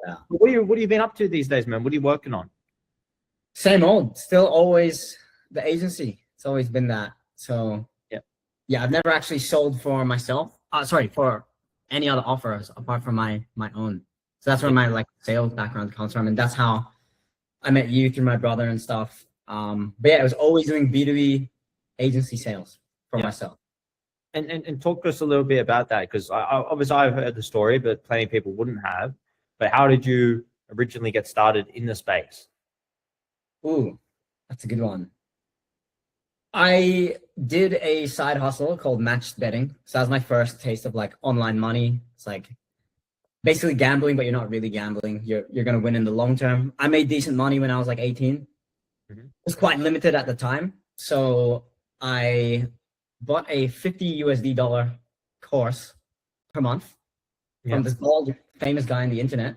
Yeah. What have you been up to these days, man? What are you working on? Same old, still always the agency. It's always been that. So yeah, I've never actually sold for myself. Sorry, for any other offers apart from my own. So that's where my like sales background comes from, and that's how I met you through my brother and stuff. But yeah, I was always doing B2B agency sales for myself. And talk to us a little bit about that, because obviously I've heard the story, but plenty of people wouldn't have. But how did you originally get started in the space? Ooh, that's a good one. I did a side hustle called matched betting. So that was my first taste of like online money. It's like basically gambling, but you're not really gambling. You're gonna win in the long term. I made decent money when I was like 18. It was quite limited at the time. So I bought a $50 course per month from this bald famous guy on the internet.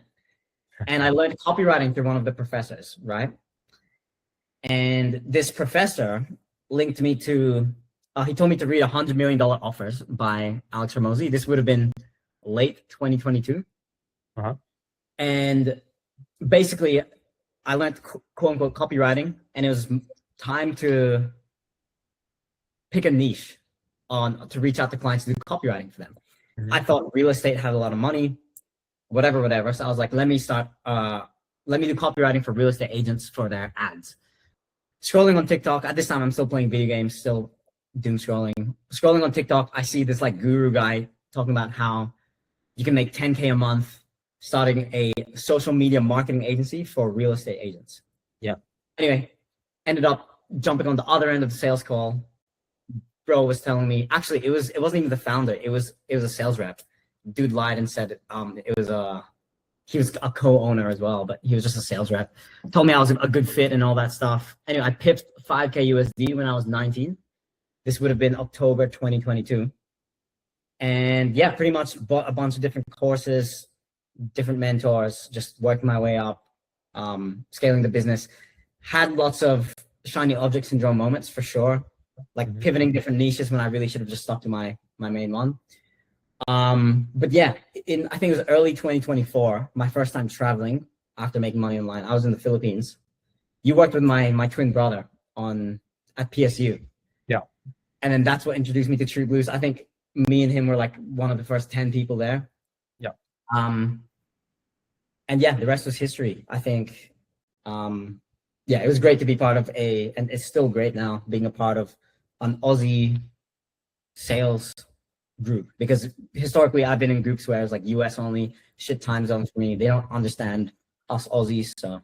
And I learned copywriting through one of the professors, right? And this professor linked me to, he told me to read $100 million offers by Alex Hormozi. This would have been late 2022. And basically I learned quote unquote copywriting, and it was time to pick a niche to reach out to clients to do copywriting for them. I thought real estate had a lot of money, whatever. So I was like, let me do copywriting for real estate agents for their ads. Scrolling on TikTok, at this time I'm still playing video games, still doom scrolling. Scrolling on TikTok, I see this like guru guy talking about how you can make 10K a month starting a social media marketing agency for real estate agents. Anyway, ended up jumping on the other end of the sales call. Bro was telling me, actually it wasn't even the founder, it was a sales rep. Dude lied and said he was a co-owner as well, but he was just a sales rep. Told me I was a good fit and all that stuff. Anyway, I pipped 5K USD when I was 19. This would have been October 2022. And yeah, pretty much bought a bunch of different courses, different mentors, just worked my way up, scaling the business. Had lots of shiny object syndrome moments for sure, like pivoting different niches when I really should have just stuck to my main one. But yeah, I think it was early 2024, my first time traveling after making money online. I was in the Philippines. You worked with my twin brother at PSU. And then that's what introduced me to True Blues. I think me and him were like one of the first 10 people there. And yeah, the rest was history. I think, yeah, it was great to be part of and it's still great now being a part of an Aussie sales group, because historically I've been in groups where it was like US only, shit time zones for me. They don't understand us Aussies. So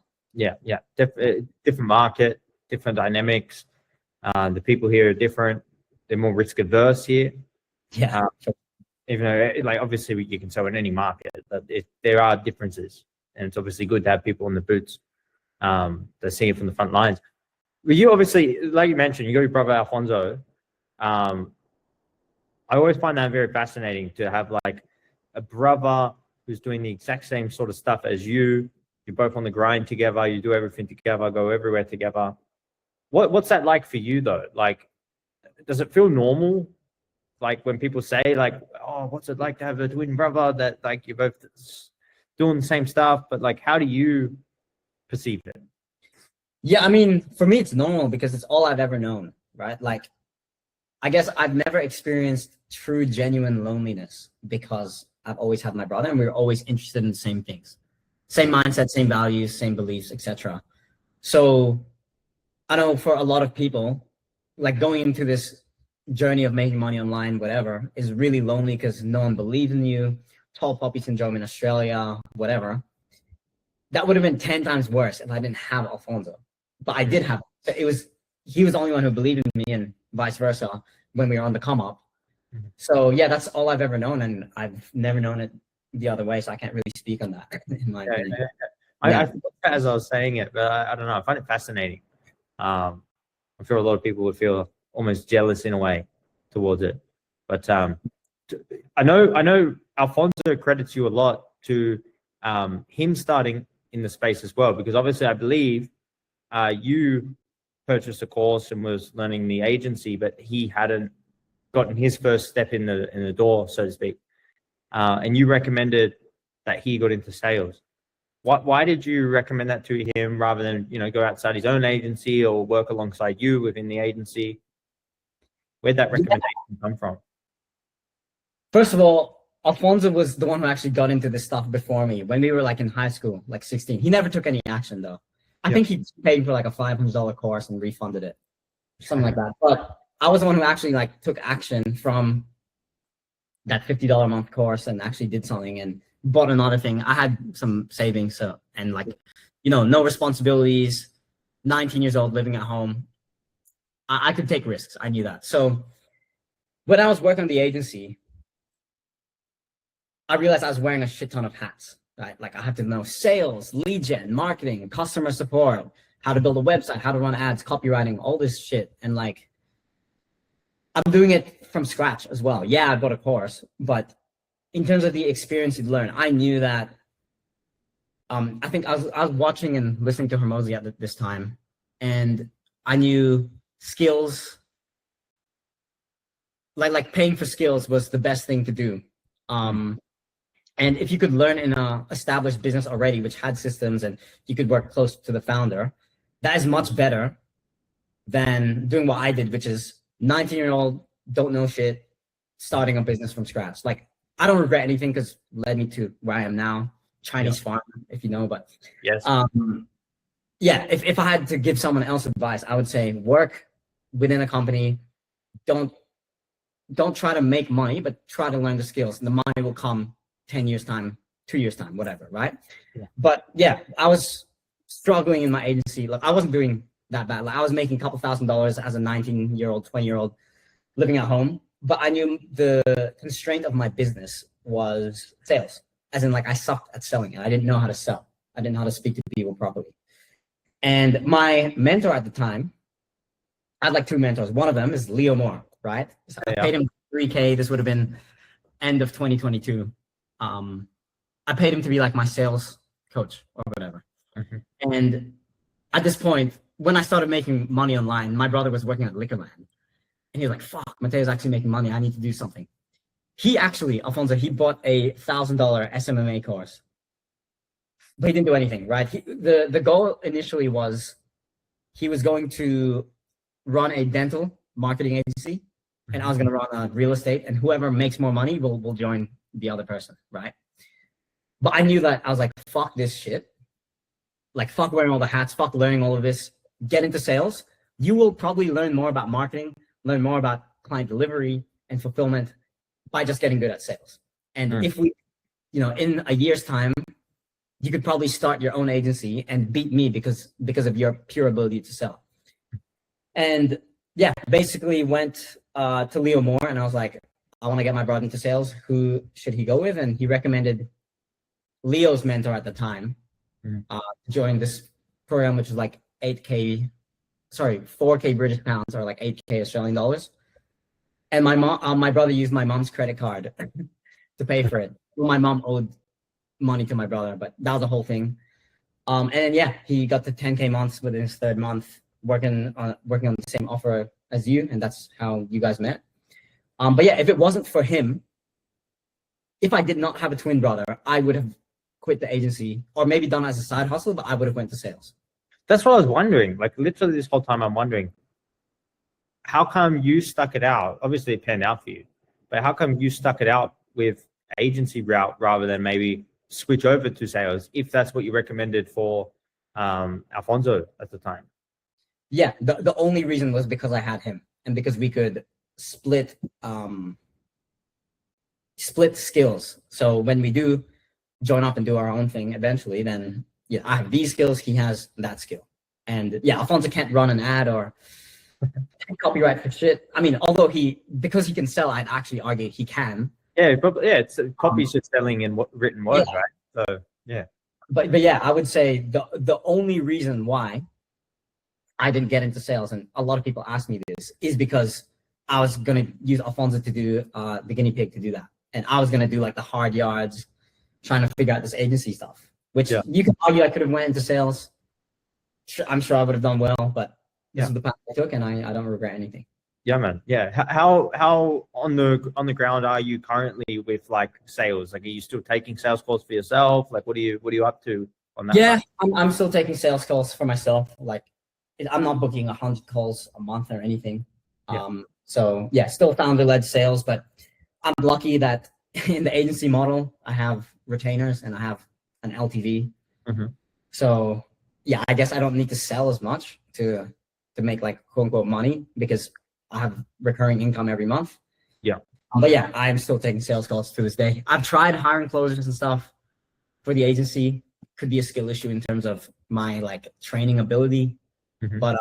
different market, different dynamics. The people here are different. They're more risk adverse here. Even though like obviously you can sell in any market, but there are differences, and it's obviously good to have people in the boots that see it from the front lines. But you obviously, like you mentioned, you got your brother Alfonso. I always find that very fascinating to have like a brother who's doing the exact same sort of stuff as you. You're both on the grind together. You do everything together, go everywhere together. What's that like for you though? Like, does it feel normal? Like when people say like, oh, what's it like to have a twin brother that like you're both doing the same stuff, but like, how do you perceive it? Yeah, I mean, for me, it's normal because it's all I've ever known, right? Like, I guess I've never experienced true, genuine loneliness because I've always had my brother and we were always interested in the same things, same mindset, same values, same beliefs, etc. So I know for a lot of people, like going into this journey of making money online, whatever, is really lonely because no one believes in you, tall poppy syndrome in Australia, whatever. That would have been 10 times worse if I didn't have Alfonso. But I did have it. He was the only one who believed in me and vice versa when we were on the come up. So yeah, that's all I've ever known, and I've never known it the other way, so I can't really speak on that in my opinion. I as I was saying it, but I don't know, I find it fascinating. I'm sure a lot of people would feel almost jealous in a way towards it. But I know Alfonso credits you a lot to him starting in the space as well, because obviously I believe you purchased a course and was learning the agency, but he hadn't gotten his first step in the door, so to speak. And you recommended that he got into sales. Why did you recommend that to him rather than, go outside his own agency or work alongside you within the agency? Where'd that recommendation come from? First of all, Alfonso was the one who actually got into this stuff before me when we were like in high school, like 16. He never took any action though. I think he paid for like a $500 course and refunded it, something like that. But I was the one who actually like took action from that $50 a month course and actually did something and bought another thing. I had some savings, and like, no responsibilities, 19 years old, living at home. I could take risks. I knew that. So when I was working on the agency, I realized I was wearing a shit ton of hats, right? Like I had to know sales, lead gen, marketing, customer support, how to build a website, how to run ads, copywriting, all this shit. And like, I'm doing it from scratch as well. Yeah, I bought a course, but in terms of the experience you'd learn, I knew that. I think I was watching and listening to Hormozy at this time, and I knew skills, like paying for skills was the best thing to do. And if you could learn in a established business already, which had systems, and you could work close to the founder, that is much better than doing what I did, which is 19-year-old, don't know shit, starting a business from scratch. Like, I don't regret anything because led me to where I am now, Chinese farm, if you know, but yes. Yeah, if I had to give someone else advice, I would say work within a company. Don't try to make money, but try to learn the skills, and the money will come 10 years time, 2 years time, whatever, right? Yeah. But yeah, I was struggling in my agency. Like I wasn't doing that bad. Like I was making a couple $1,000s as a 19-year-old, 20-year-old living at home. But I knew the constraint of my business was sales. As in like I sucked at selling it. I didn't know how to sell. I didn't know how to speak to people properly. And my mentor at the time, I had like two mentors. One of them is Leo Moore, right? So I paid him $3K. This would have been end of 2022. I paid him to be like my sales coach or whatever. And at this point, when I started making money online, my brother was working at Liquorland. And he was like, fuck, Mateo's actually making money. I need to do something. He actually, Alfonso, he bought a $1,000 SMMA course. But he didn't do anything, right? The goal initially was he was going to run a dental marketing agency, and I was going to run real estate, and whoever makes more money will join the other person, right? But I knew that I was like, fuck this shit. Like, fuck wearing all the hats, fuck learning all of this. Get into sales. You will probably learn more about marketing, learn more about client delivery and fulfillment by just getting good at sales. And if we, in a year's time, you could probably start your own agency and beat me because of your pure ability to sell. And yeah, basically went to Leo Moore, and I was like, I want to get my brother into sales. Who should he go with? And he recommended Leo's mentor at the time to join this program, which is like 4K British pounds, or like 8K Australian dollars. And my brother used my mom's credit card to pay for it. Well, my mom owed money to my brother, but that was the whole thing. And then yeah, he got to 10K months within his third month, working on the same offer as you, and that's how you guys met. But yeah, if it wasn't for him, if I did not have a twin brother, I would have quit the agency, or maybe done it as a side hustle, but I would have went to sales. That's what I was wondering. Like literally this whole time I'm wondering, how come you stuck it out? Obviously it panned out for you, but how come you stuck it out with agency route rather than maybe switch over to sales, if that's what you recommended for Alfonso at the time? Yeah, the only reason was because I had him, and because we could split skills. So when we do join up and do our own thing eventually, then yeah, I have these skills, he has that skill. And yeah, Alfonso can't run an ad or copyright for shit. I mean, although because he can sell, I'd actually argue he can. Yeah, probably. Yeah, it's copy's just selling in written words, right? So yeah. But yeah, I would say the only reason why I didn't get into sales, and a lot of people ask me this, is because I was gonna use Alfonso to do the guinea pig to do that, and I was gonna do like the hard yards, trying to figure out this agency stuff. Which you could argue I could have went into sales. I'm sure I would have done well, but this is the path I took, and I don't regret anything. Yeah, man. Yeah. How on the ground are you currently with like sales? Like, are you still taking sales calls for yourself? Like, what are you up to on that? Yeah, I'm still taking sales calls for myself. Like, I'm not booking 100 calls a month or anything. Yeah. So yeah, still founder-led sales, but I'm lucky that in the agency model, I have retainers and I have an LTV. Mm-hmm. So yeah, I guess I don't need to sell as much to make like quote unquote money because I have recurring income every month. Yeah. But yeah, I'm still taking sales calls to this day. I've tried hiring closers and stuff for the agency. Could be a skill issue in terms of my like training ability, Mm-hmm. but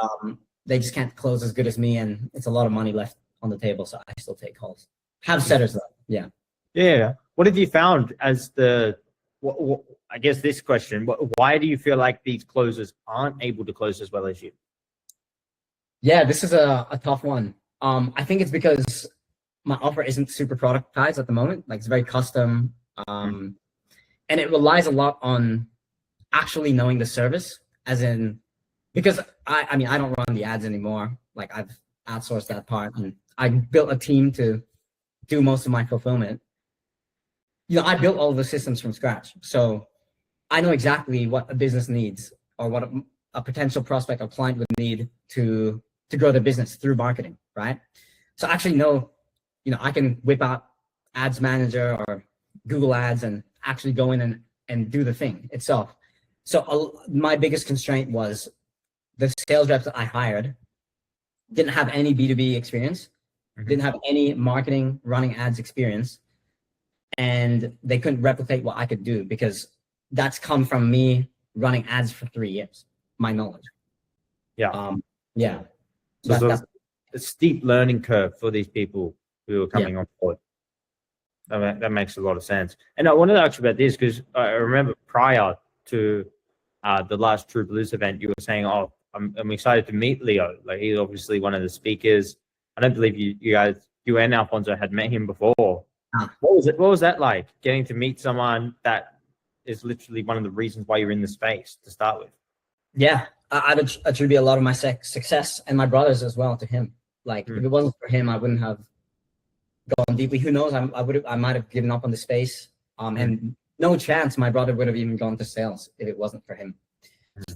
they just can't close as good as me, and it's a lot of money left on the table. So I still take calls. Have setters though. Yeah. Yeah. What have you found as the? I guess this question: why do you feel like these closers aren't able to close as well as you? Yeah, this is a tough one. I think it's because my offer isn't super productized at the moment. Like, it's very custom, and it relies a lot on actually knowing the service, as in, because I mean, I don't run the ads anymore. Like, I've outsourced that part, and I built a team to do most of my fulfillment. I built all the systems from scratch, so I know exactly what a business needs, or what a potential prospect or client would need to grow their business through marketing, right? So I actually know, I can whip out Ads Manager or Google Ads and actually go in and do the thing itself. So my biggest constraint was the sales reps that I hired didn't have any B2B experience, didn't have any marketing running ads experience, and they couldn't replicate what I could do because that's come from me running ads for 3 years, my knowledge. Yeah. Yeah. So that's a steep learning curve for these people who are coming on board. That makes a lot of sense. And I wanted to ask you about this because I remember prior to the last True Blues event, you were saying, "Oh, I'm excited to meet Leo. Like, he's obviously one of the speakers." I don't believe you and Alfonso had met him before. What was that like? Getting to meet someone that is literally one of the reasons why you're in the space to start with. Yeah, I'd attribute a lot of my success and my brothers as well to him. Like, if it wasn't for him, I wouldn't have gone deeply. Who knows? I might have given up on the space. And no chance my brother would have even gone to sales if it wasn't for him.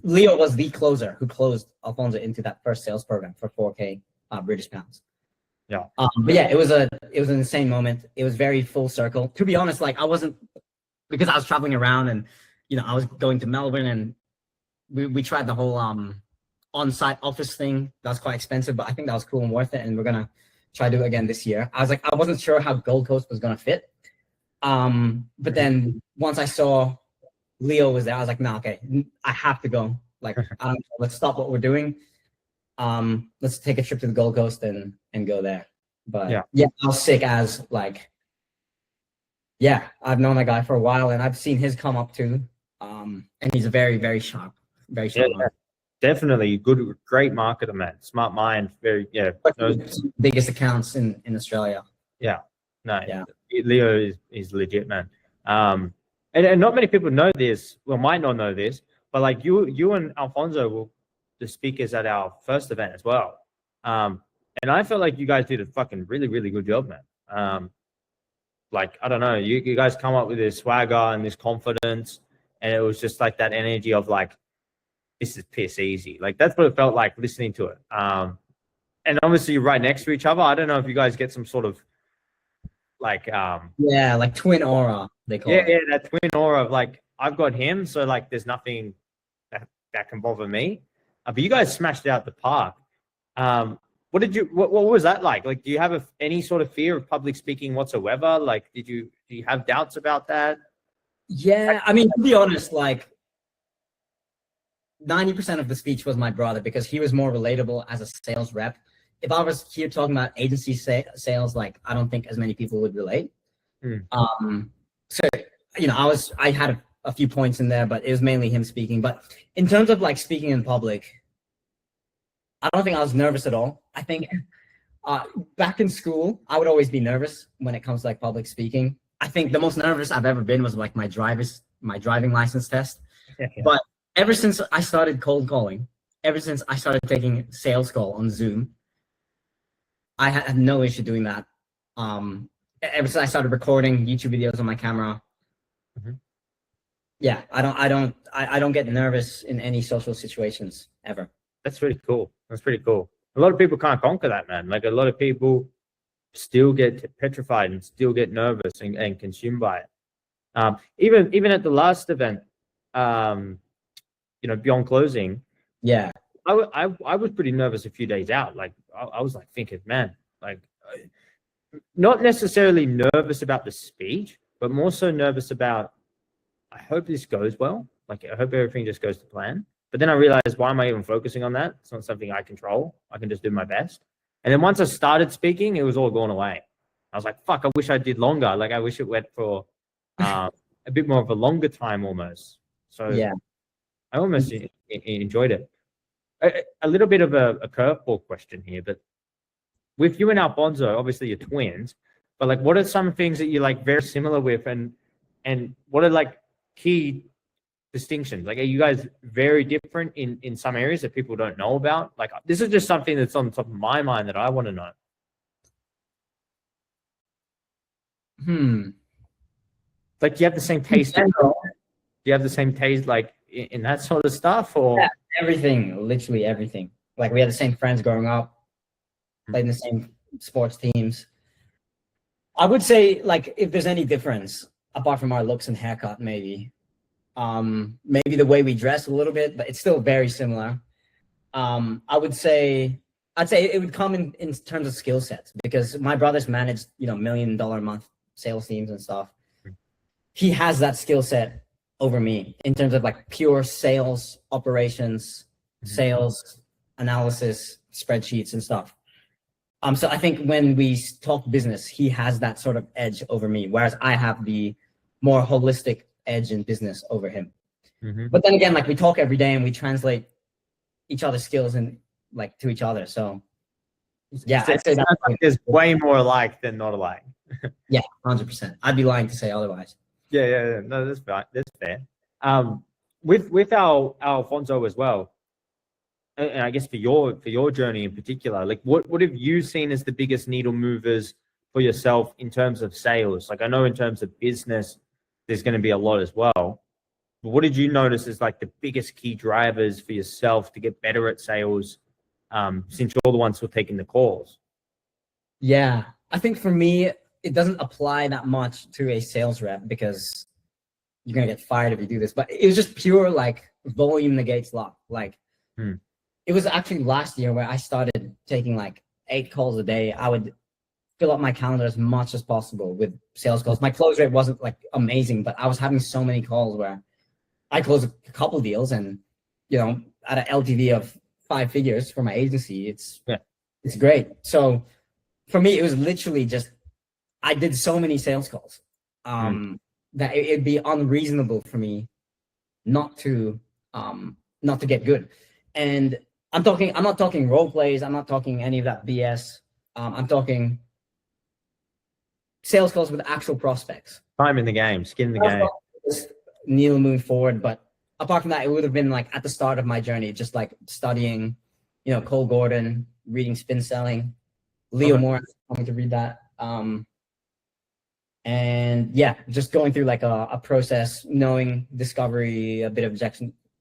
Leo was the closer who closed Alfonso into that first sales program for 4K British pounds. Yeah. But yeah, it was an insane moment. It was very full circle. To be honest, like, I wasn't, because I was traveling around and I was going to Melbourne, and we tried the whole on-site office thing. That was quite expensive, but I think that was cool and worth it. And we're gonna try to do it again this year. I wasn't sure how Gold Coast was gonna fit. But then once I saw Leo was there, I was like, nah, okay, I have to go. Like, let's stop what we're doing. Let's take a trip to the Gold Coast and go there. But yeah, I was sick as like, yeah, I've known that guy for a while, and I've seen his come up too. And he's a very, very sharp man. Definitely great marketer, man. Smart mind. Very, biggest accounts in Australia. Yeah. No, yeah. Leo is legit, man. And not many people know this, well, might not know this, but like you and Alfonso were the speakers at our first event as well. And I felt like you guys did a fucking really, really good job, man. Like, I don't know, you guys come up with this swagger and this confidence, and it was just like that energy of like, this is piss easy. Like, that's what it felt like listening to it. And obviously you're right next to each other. I don't know if you guys get some sort of like like twin aura, they call it. Yeah, that twin aura of like, I've got him, so like there's nothing that can bother me. But you guys smashed it out the park. What was that like? Like, do you have any sort of fear of public speaking whatsoever? Like, do you have doubts about that? Yeah, I mean, to be honest, like 90% of the speech was my brother, because he was more relatable as a sales rep. If I was here talking about agency sales, like, I don't think as many people would relate. So, I had a few points in there, but it was mainly him speaking. But in terms of like speaking in public, I don't think I was nervous at all. I think back in school, I would always be nervous when it comes to like public speaking. I think the most nervous I've ever been was like my driving license test. Yeah. But ever since I started cold calling, ever since I started taking sales call on Zoom, I had no issue doing that. Ever since I started recording YouTube videos on my camera, Yeah, I don't get nervous in any social situations ever. That's pretty cool. That's pretty cool. A lot of people can't conquer that, man. Like a lot of people still get petrified and still get nervous and consumed by it. Even at the last event, beyond closing, Yeah. I was pretty nervous a few days out. Like I was like thinking, man, like not necessarily nervous about the speech, but more so nervous about, I hope this goes well. Like I hope everything just goes to plan. But then I realized, why am I even focusing on that? It's not something I control. I can just do my best. And then once I started speaking, it was all gone away. I was like, fuck, I wish I did longer. Like I wish it went for a bit more of a longer time almost. So Yeah. I almost enjoyed it. A little bit of a curveball question here, but with you and Alfonso, obviously you're twins, but like, what are some things that you're like very similar with, and what are like key distinctions? Like, are you guys very different in some areas that people don't know about? Like, this is just something that's on top of my mind that I want to know. Like, do you have the same taste? Do you have the same taste, like in that sort of stuff, or Yeah, everything, literally everything. Like we had the same friends growing up, played in the same sports teams. I would say, like, if there's any difference apart from our looks and haircut, maybe maybe the way we dress a little bit, but it's still very similar. I'd say it would come in terms of skill sets, because my brother's managed, $1 million a month sales teams and stuff. He has that skill set over me in terms of like pure sales operations, sales analysis, spreadsheets and stuff. So I think when we talk business, he has that sort of edge over me, whereas I have the more holistic edge in business over him. But then again, like we talk every day and we translate each other's skills and like to each other. So yeah, I'd say that like there's way more alike than not alike. Yeah, 100%. I'd be lying to say otherwise. Yeah. No, that's fine. That's fair. With our Alfonso as well, and I guess for your journey in particular, like what have you seen as the biggest needle movers for yourself in terms of sales? Like I know in terms of business, there's going to be a lot as well. But what did you notice as like the biggest key drivers for yourself to get better at sales, since you're the ones who are taking the calls? Yeah, I think for me, it doesn't apply that much to a sales rep because you're gonna get fired if you do this. But it was just pure like volume negates luck. Like it was actually last year where I started taking like 8 calls a day. I would fill up my calendar as much as possible with sales calls. My close rate wasn't like amazing, but I was having so many calls where I closed a couple deals, and at an LTV of 5 figures for my agency, it's great. So for me, it was literally just I did so many sales calls that it'd be unreasonable for me not to get good. And I'm not talking role plays. I'm not talking any of that BS. I'm talking sales calls with actual prospects. Time in the game, skin in the game. Needle moving forward, but apart from that, it would have been like at the start of my journey, just like studying, Cole Gordon, reading Spin Selling, Leo Moore, I'm going to read that. And yeah, just going through like a process, knowing discovery, a bit of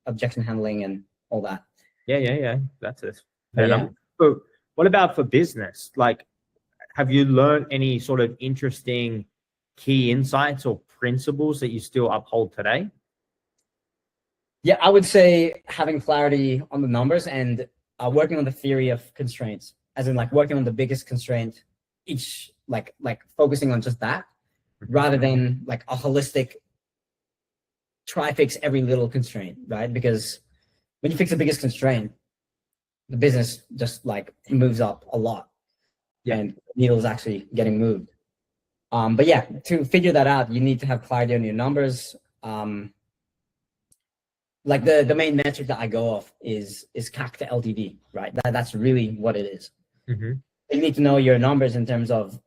objection handling and all that. Yeah. That's it. Yeah. But what about for business? Like, have you learned any sort of interesting key insights or principles that you still uphold today? Yeah, I would say having clarity on the numbers and working on the theory of constraints, as in like working on the biggest constraint, each like focusing on just that, rather than like a holistic try fix every little constraint, right? Because when you fix the biggest constraint, the business just like moves up a lot, and the needle is actually getting moved. But yeah, to figure that out, you need to have clarity on your numbers. Like the main metric that I go off is CAC to LTV, right? That's really what it is. You need to know your numbers in terms of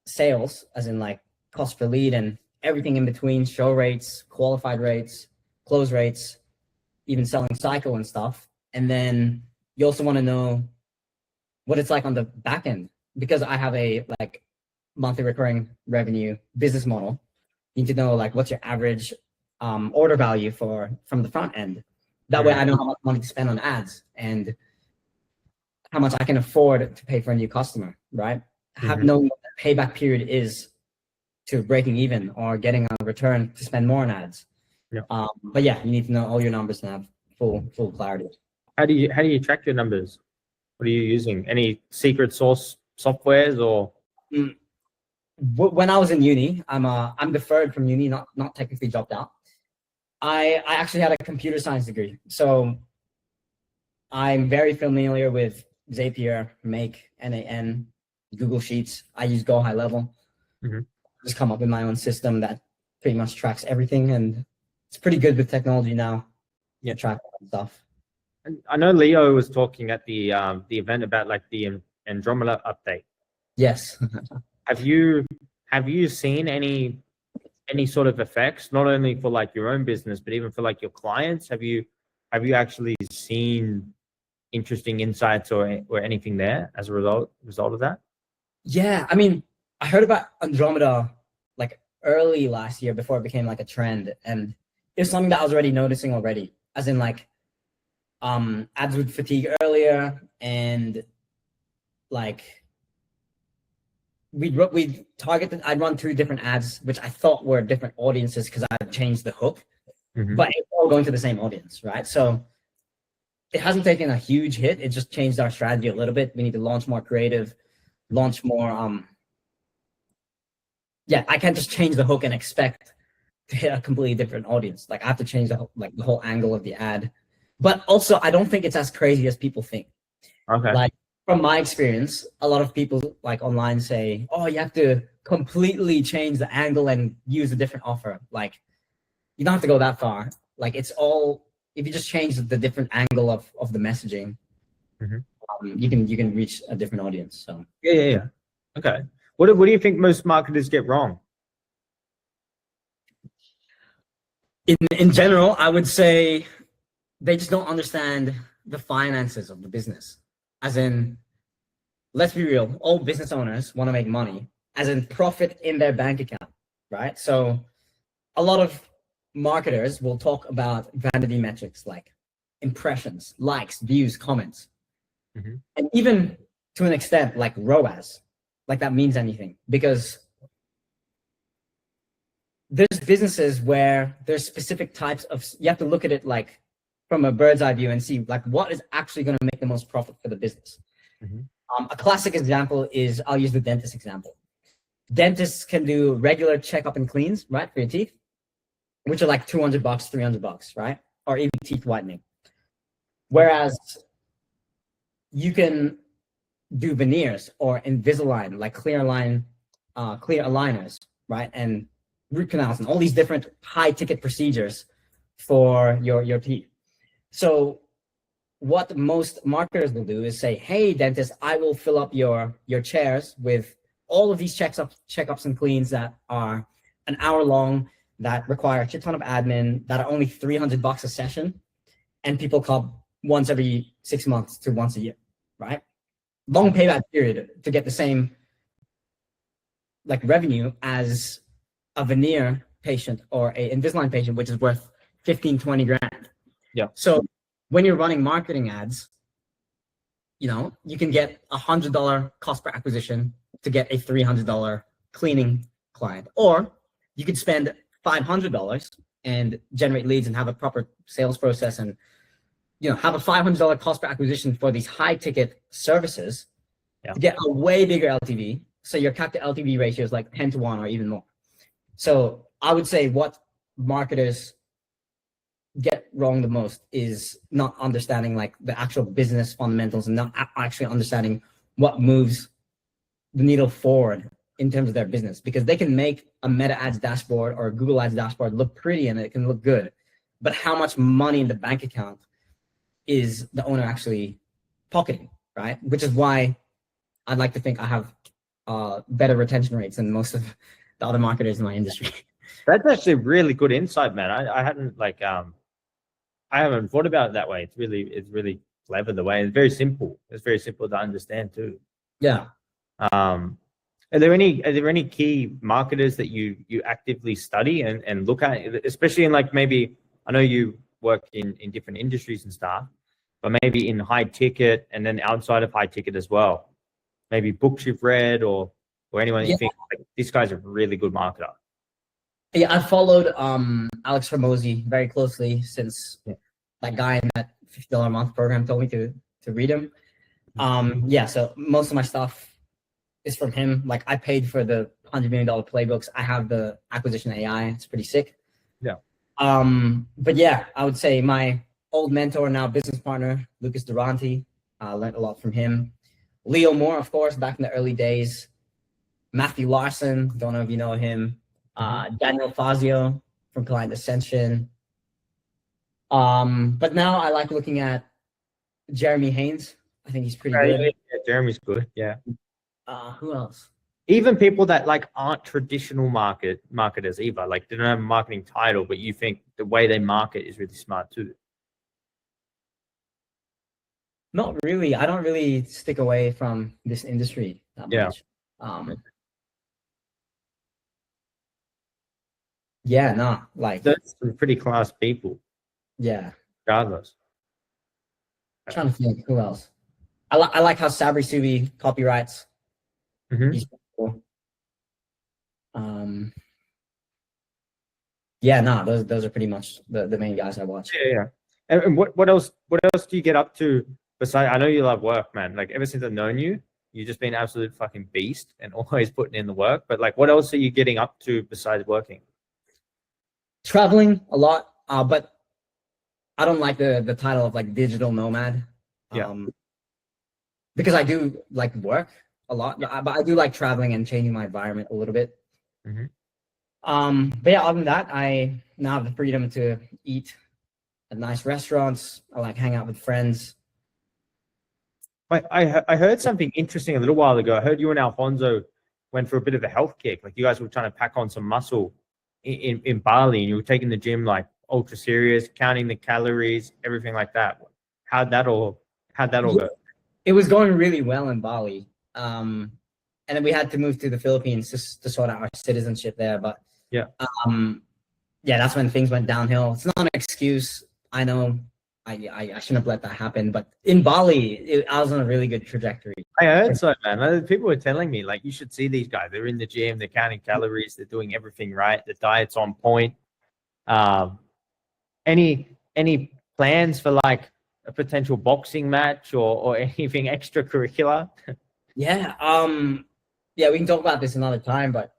sales, as in like cost per lead and everything in between, show rates, qualified rates, close rates, even selling cycle and stuff. And then you also want to know what it's like on the back end, because I have a like monthly recurring revenue business model. You need to know like what's your average order value from the front end. That way I know how much money to spend on ads and how much I can afford to pay for a new customer, right? Have known what the payback period is to breaking even or getting a return to spend more on ads. Yeah. But yeah, you need to know all your numbers and have full clarity. How do you track your numbers? What are you using? Any secret source softwares or? When I was in uni, I'm deferred from uni, not technically dropped out. I actually had a computer science degree, so I'm very familiar with Zapier, Make, NAN, Google Sheets. I use Go High Level. Just come up with my own system that pretty much tracks everything, and it's pretty good with technology now. Yeah, track stuff. And I know Leo was talking at the event about like the Andromeda update. Yes. Have you seen any sort of effects, not only for like your own business, but even for like your clients? Have you actually seen interesting insights or anything there as a result of that? Yeah, I mean, I heard about Andromeda like early last year before it became like a trend, and it's something that I was already noticing already, as in like ads would fatigue earlier, and like we'd target I'd run 2 different ads which I thought were different audiences because I'd changed the hook, but it's all going to the same audience, right? So it hasn't taken a huge hit. It just changed our strategy a little bit. We need to launch more creative, launch more yeah, I can't just change the hook and expect to hit a completely different audience. Like I have to change the whole angle of the ad. But also I don't think it's as crazy as people think. Okay. Like from my experience, a lot of people like online say, oh, you have to completely change the angle and use a different offer. Like you don't have to go that far. Like it's all, if you just change the different angle of the messaging, you can reach a different audience. So yeah. Okay. What do you think most marketers get wrong? In general, I would say they just don't understand the finances of the business. As in, let's be real, all business owners want to make money, as in profit in their bank account, right? So a lot of marketers will talk about vanity metrics like impressions, likes, views, comments, and even to an extent like ROAS, like that means anything, because there's businesses where there's specific types of, you have to look at it like from a bird's eye view and see like what is actually going to make the most profit for the business. A classic example is, I'll use the dentist example. Dentists can do regular checkup and cleans, right, for your teeth, which are like $200, $300, right? Or even teeth whitening. Whereas you can do veneers or Invisalign, like clear aligners, right? And root canals and all these different high ticket procedures for your teeth. So what most marketers will do is say, hey, dentist, I will fill up your chairs with all of these checkups and cleans that are an hour long, that require a shit ton of admin, that are only $300 a session, and people come once every 6 months to once a year, right? Long payback period to get the same like revenue as a veneer patient or a Invisalign patient, which is worth 15, 20 grand. Yeah. So when you're running marketing ads, you know, you can get $100 cost per acquisition to get a $300 cleaning client, or you could spend $500 and generate leads and have a proper sales process, and have a $500 cost per acquisition for these high ticket services to get a way bigger LTV. So your CAC to LTV ratio is like 10 to 1 or even more. So I would say what marketers get wrong the most is not understanding like the actual business fundamentals and not actually understanding what moves the needle forward in terms of their business, because they can make a Meta Ads dashboard or a Google Ads dashboard look pretty and it can look good, but how much money in the bank account is the owner actually pocketing, right? Which is why I'd like to think I have better retention rates than most of the other marketers in my industry. That's actually really good insight, man. I hadn't I haven't thought about it that way. It's really clever the way. It's very simple. It's very simple to understand too. Yeah. Are there any key marketers that you actively study and look at, especially in like maybe, I know you work in different industries and stuff, but maybe in high ticket and then outside of high ticket as well, maybe books you've read or anyone that you think like, this guy's a really good marketer? Yeah, I followed Alex Hormozy very closely since that guy in that $50 a month program told me to read him. Yeah, so most of my stuff is from him. Like I paid for the $100 million playbooks. I have the acquisition AI. It's pretty sick. Yeah. But yeah, I would say my old mentor, now business partner, Lucas Duranti. I learned a lot from him. Leo Moore, of course, back in the early days. Matthew Larson, don't know if you know him. Daniel Fazio from Client Ascension. But now I like looking at Jeremy Haynes. I think he's pretty good. Yeah, Jeremy's good. Yeah. Who else? Even people that like aren't traditional marketers either, like they don't have a marketing title, but you think the way they market is really smart too. Not really. I don't really stick away from this industry that much. Yeah, no, like that's some pretty class people. Yeah. Regardless. I'm trying to think who else. I like how Sabri Subi copywrites. He's cool. Yeah, no, those are pretty much the main guys I watch. Yeah. And what else do you get up to besides? I know you love work, man. Like ever since I've known you, you've just been an absolute fucking beast and always putting in the work. But like, what else are you getting up to besides working? Traveling a lot, but I don't like the title of like digital nomad. Because I do like work a lot, but I do like traveling and changing my environment a little bit. But yeah, other than that, I now have the freedom to eat at nice restaurants. I like hang out with friends. I heard something interesting a little while ago. I heard you and Alfonso went for a bit of a health kick. Like you guys were trying to pack on some muscle in Bali, and you were taking the gym like ultra serious, counting the calories, everything like that. How'd that all go? It was going really well in Bali. And then we had to move to the Philippines just to sort out our citizenship there. But yeah, that's when things went downhill. It's not an excuse. I know I shouldn't have let that happen. But in Bali, I was on a really good trajectory. I heard so, man. People were telling me, like, you should see these guys. They're in the gym. They're counting calories. They're doing everything right. The diet's on point. Any plans for, like, a potential boxing match or anything extracurricular? Yeah. We can talk about this another time, but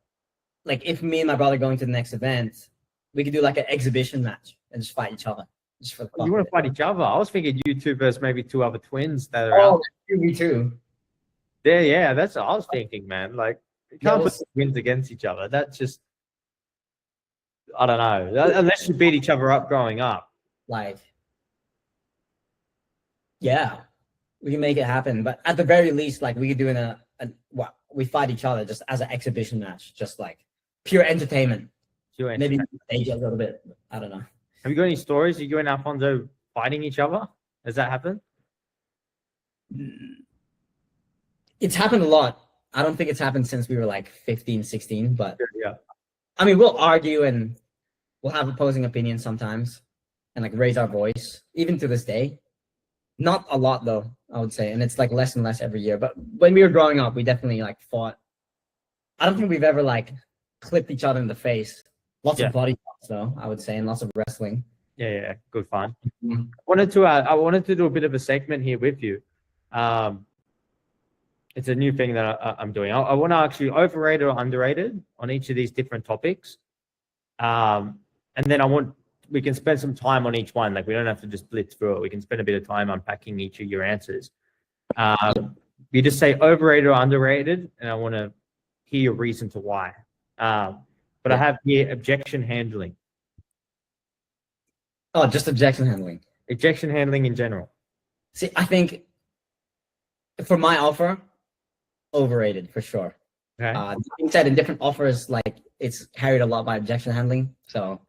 like if me and my brother going to the next event, we could do like an exhibition match and just fight each other. Just for the fun. You want to fight each other? I was thinking you two versus maybe two other twins that are out. Me too. Yeah, that's what I was thinking, man. Like you can't put twins against each other. That's just, I don't know. Unless you beat each other up growing up. Like, yeah, we can make it happen. But at the very least, like we could do we fight each other just as an exhibition match, just like pure entertainment. Maybe stage a little bit. I don't know. Have you got any stories of you and Alfonso fighting each other? Has that happened? It's happened a lot. I don't think it's happened since we were like 15, 16, but yeah. I mean, we'll argue and we'll have opposing opinions sometimes and like raise our voice, even to this day. Not a lot though, I would say. And it's like less and less every year. But when we were growing up, we definitely like fought. I don't think we've ever like clipped each other in the face. Lots of body shots though, I would say, and lots of wrestling. Yeah, good fun. I wanted to do a bit of a segment here with you. It's a new thing that I'm doing. I want to ask you overrated or underrated on each of these different topics. And then we can spend some time on each one. Like we don't have to just blitz through it. We can spend a bit of time unpacking each of your answers. You just say overrated or underrated, and I want to hear your reason to why. But I have here objection handling. Oh, just objection handling. Objection handling in general. See, I think for my offer, overrated for sure. Okay. Being said, in different offers, like it's carried a lot by objection handling. So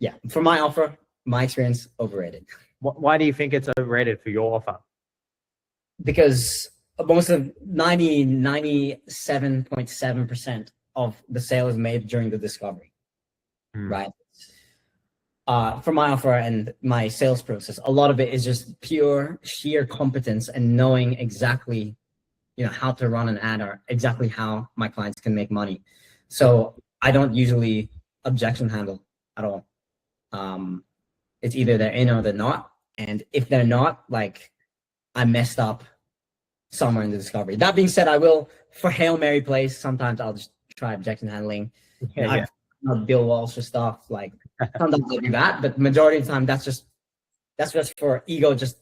yeah, for my offer, my experience, overrated. Why do you think it's overrated for your offer? Because most of 97.7% of the sale is made during the discovery, right? For my offer and my sales process, a lot of it is just pure sheer competence and knowing exactly, how to run an ad or exactly how my clients can make money. So I don't usually objection handle at all. It's either they're in or they're not. And if they're not, like, I messed up somewhere in the discovery. That being said, I will, for Hail Mary plays, sometimes I'll just try objection handling. I've Bill Walsh or stuff, like sometimes I do that, but majority of the time that's just for ego, just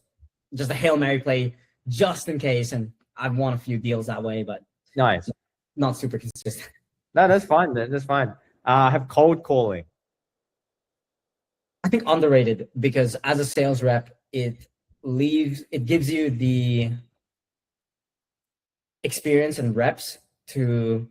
a Hail Mary play just in case. And I've won a few deals that way, but Nice. not super consistent. No, that's fine. That's fine. I have cold calling. I think underrated, because as a sales rep, it gives you the experience and reps to,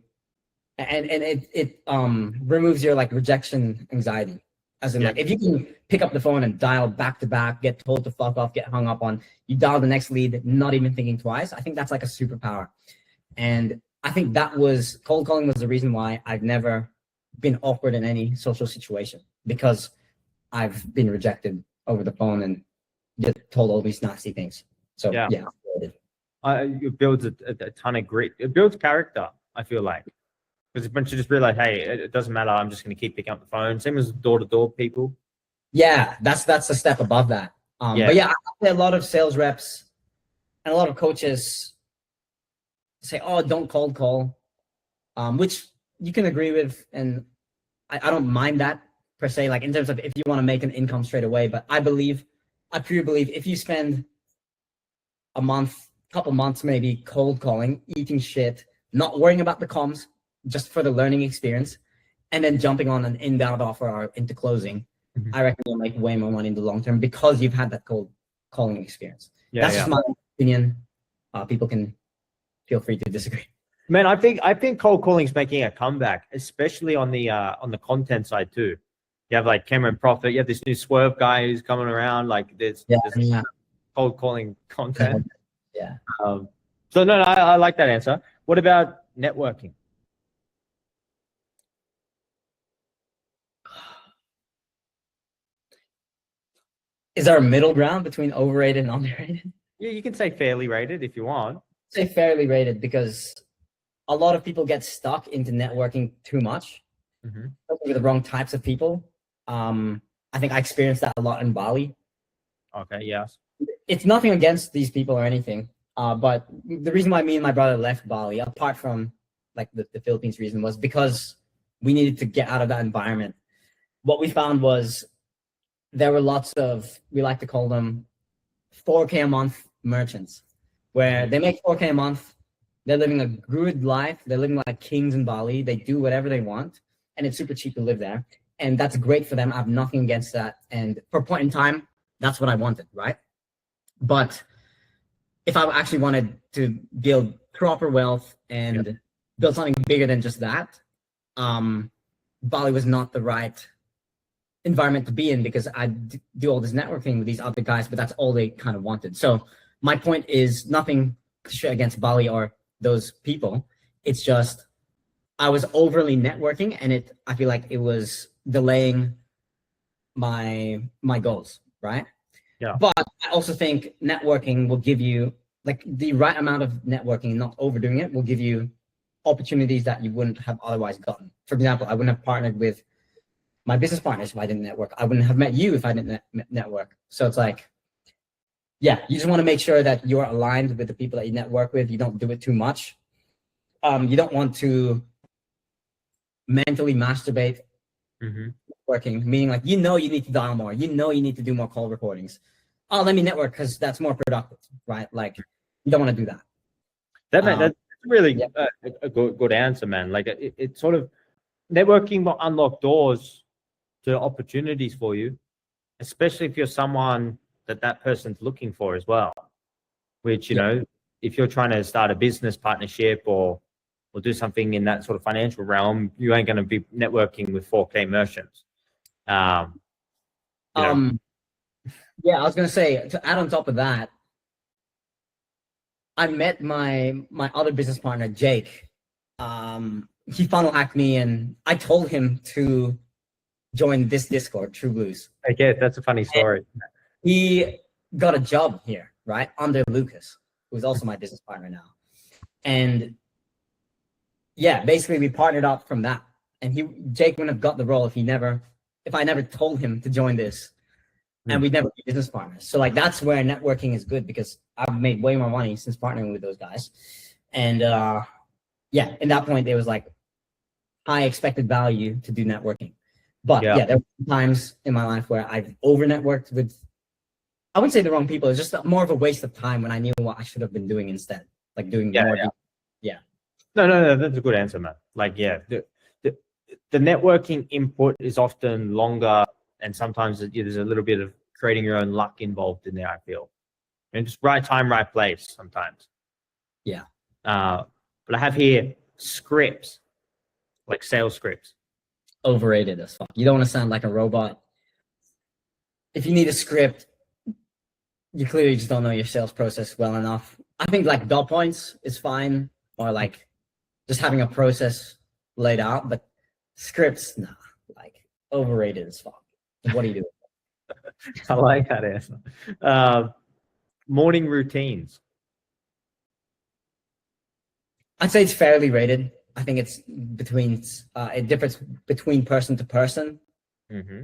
and it removes your like rejection anxiety. As in, like, if you can pick up the phone and dial back to back, get told to fuck off, get hung up on, you dial the next lead, not even thinking twice. I think that's like a superpower. And I think cold calling was the reason why I've never been awkward in any social situation, because I've been rejected over the phone and get told all these nasty things. So yeah. It builds a ton of grit. It builds character, I feel like. Because once you just realize, hey, it doesn't matter, I'm just going to keep picking up the phone. Same as door-to-door people. Yeah, that's a step above that. But yeah, I see a lot of sales reps and a lot of coaches say, oh, don't cold call, which you can agree with. And I don't mind that per se, like in terms of if you want to make an income straight away. But I purely believe if you spend a couple months maybe cold calling, eating shit, not worrying about the comms, just for the learning experience, and then jumping on an inbound offer or into closing, I reckon you'll make way more money in the long term because you've had that cold calling experience. That's just my opinion. People can feel free to disagree. Man, I think cold calling is making a comeback, especially on the content side too. You have like Cameron Profit, you have this new Swerve guy who's coming around, like there's cold calling content. So no, I like that answer. What about networking? Is there a middle ground between overrated and underrated? Yeah, you can say fairly rated if you want. Say fairly rated, because a lot of people get stuck into networking too much with the wrong types of people. I think I experienced that a lot in Bali. Okay, yes. It's nothing against these people or anything, but the reason why me and my brother left Bali, apart from like the Philippines reason, was because we needed to get out of that environment. What we found was there were lots of, we like to call them 4K a month merchants, where they make 4K a month, they're living a good life, they're living like kings in Bali, they do whatever they want, and it's super cheap to live there. And that's great for them. I have nothing against that. And for a point in time, that's what I wanted, right? But if I actually wanted to build proper wealth and build something bigger than just that, Bali was not the right environment to be in, because I do all this networking with these other guys, but that's all they kind of wanted. So my point is nothing against Bali or those people. It's just I was overly networking, and I feel like it was delaying my goals, right? Yeah. But I also think networking will give you, like, the right amount of networking, not overdoing it, will give you opportunities that you wouldn't have otherwise gotten. For example, I wouldn't have partnered with my business partners if I didn't network. I wouldn't have met you if I didn't network. So it's like, yeah, you just want to make sure that you're aligned with the people that you network with. You don't do it too much. You don't want to mentally masturbate working, meaning like, you need to dial more. You need to do more call recordings. Oh, let me network because that's more productive, right? Like, you don't want to do that. That's really a good answer, man. Like it's sort of networking will unlock doors to opportunities for you, especially if you're someone that person's looking for as well. Which, you know, if you're trying to start a business partnership or do something in that sort of financial realm, you ain't going to be networking with 4K merchants. Yeah, I was going to say, to add on top of that, I met my other business partner, Jake. He funnel hacked me, and I told him to join this Discord, True Blues. Okay, that's a funny story. And he got a job here, right, under Lucas, who's also my business partner now. And yeah, basically we partnered up from that. And Jake wouldn't have got the role if I never told him to join this, and we'd never be business partners. So like that's where networking is good, because I've made way more money since partnering with those guys. And yeah, in that point, there was like high expected value to do networking. But yeah, there were times in my life where I've over networked with, I wouldn't say the wrong people. It's just more of a waste of time when I knew what I should have been doing instead, like doing more. Yeah. No, that's a good answer, man. Like, yeah, the networking input is often longer, and sometimes there's a little bit of creating your own luck involved in there, I feel. And just right time, right place sometimes. Yeah. But I have here scripts, like sales scripts. Overrated as fuck. You don't want to sound like a robot. If you need a script, you clearly just don't know your sales process well enough. I think like dot points is fine, or like just having a process laid out, but scripts, nah, like overrated as fuck. What do you do? I like that answer. Morning routines. I'd say it's fairly rated. I think it's it differs between person to person. Mm-hmm.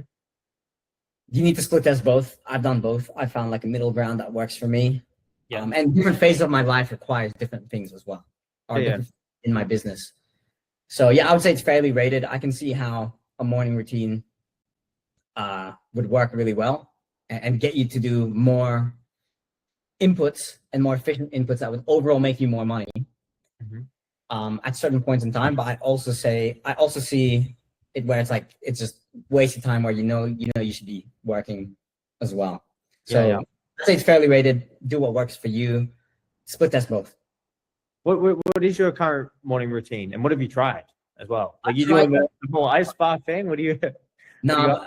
You need to split test both. I've done both. I found like a middle ground that works for me. Yeah. And different phases of my life requires different things as well, or different in my business. So yeah, I would say it's fairly rated. I can see how a morning routine would work really well and get you to do more inputs and more efficient inputs that would overall make you more money. Mm-hmm. At certain points in time. But I also see it where it's like it's just wasted time where you know you should be working as well. So I'd say it's fairly rated. Do what works for you. Split test both. What is your current morning routine, and what have you tried as well? Like, you doing the whole ice bath thing? What do you? No,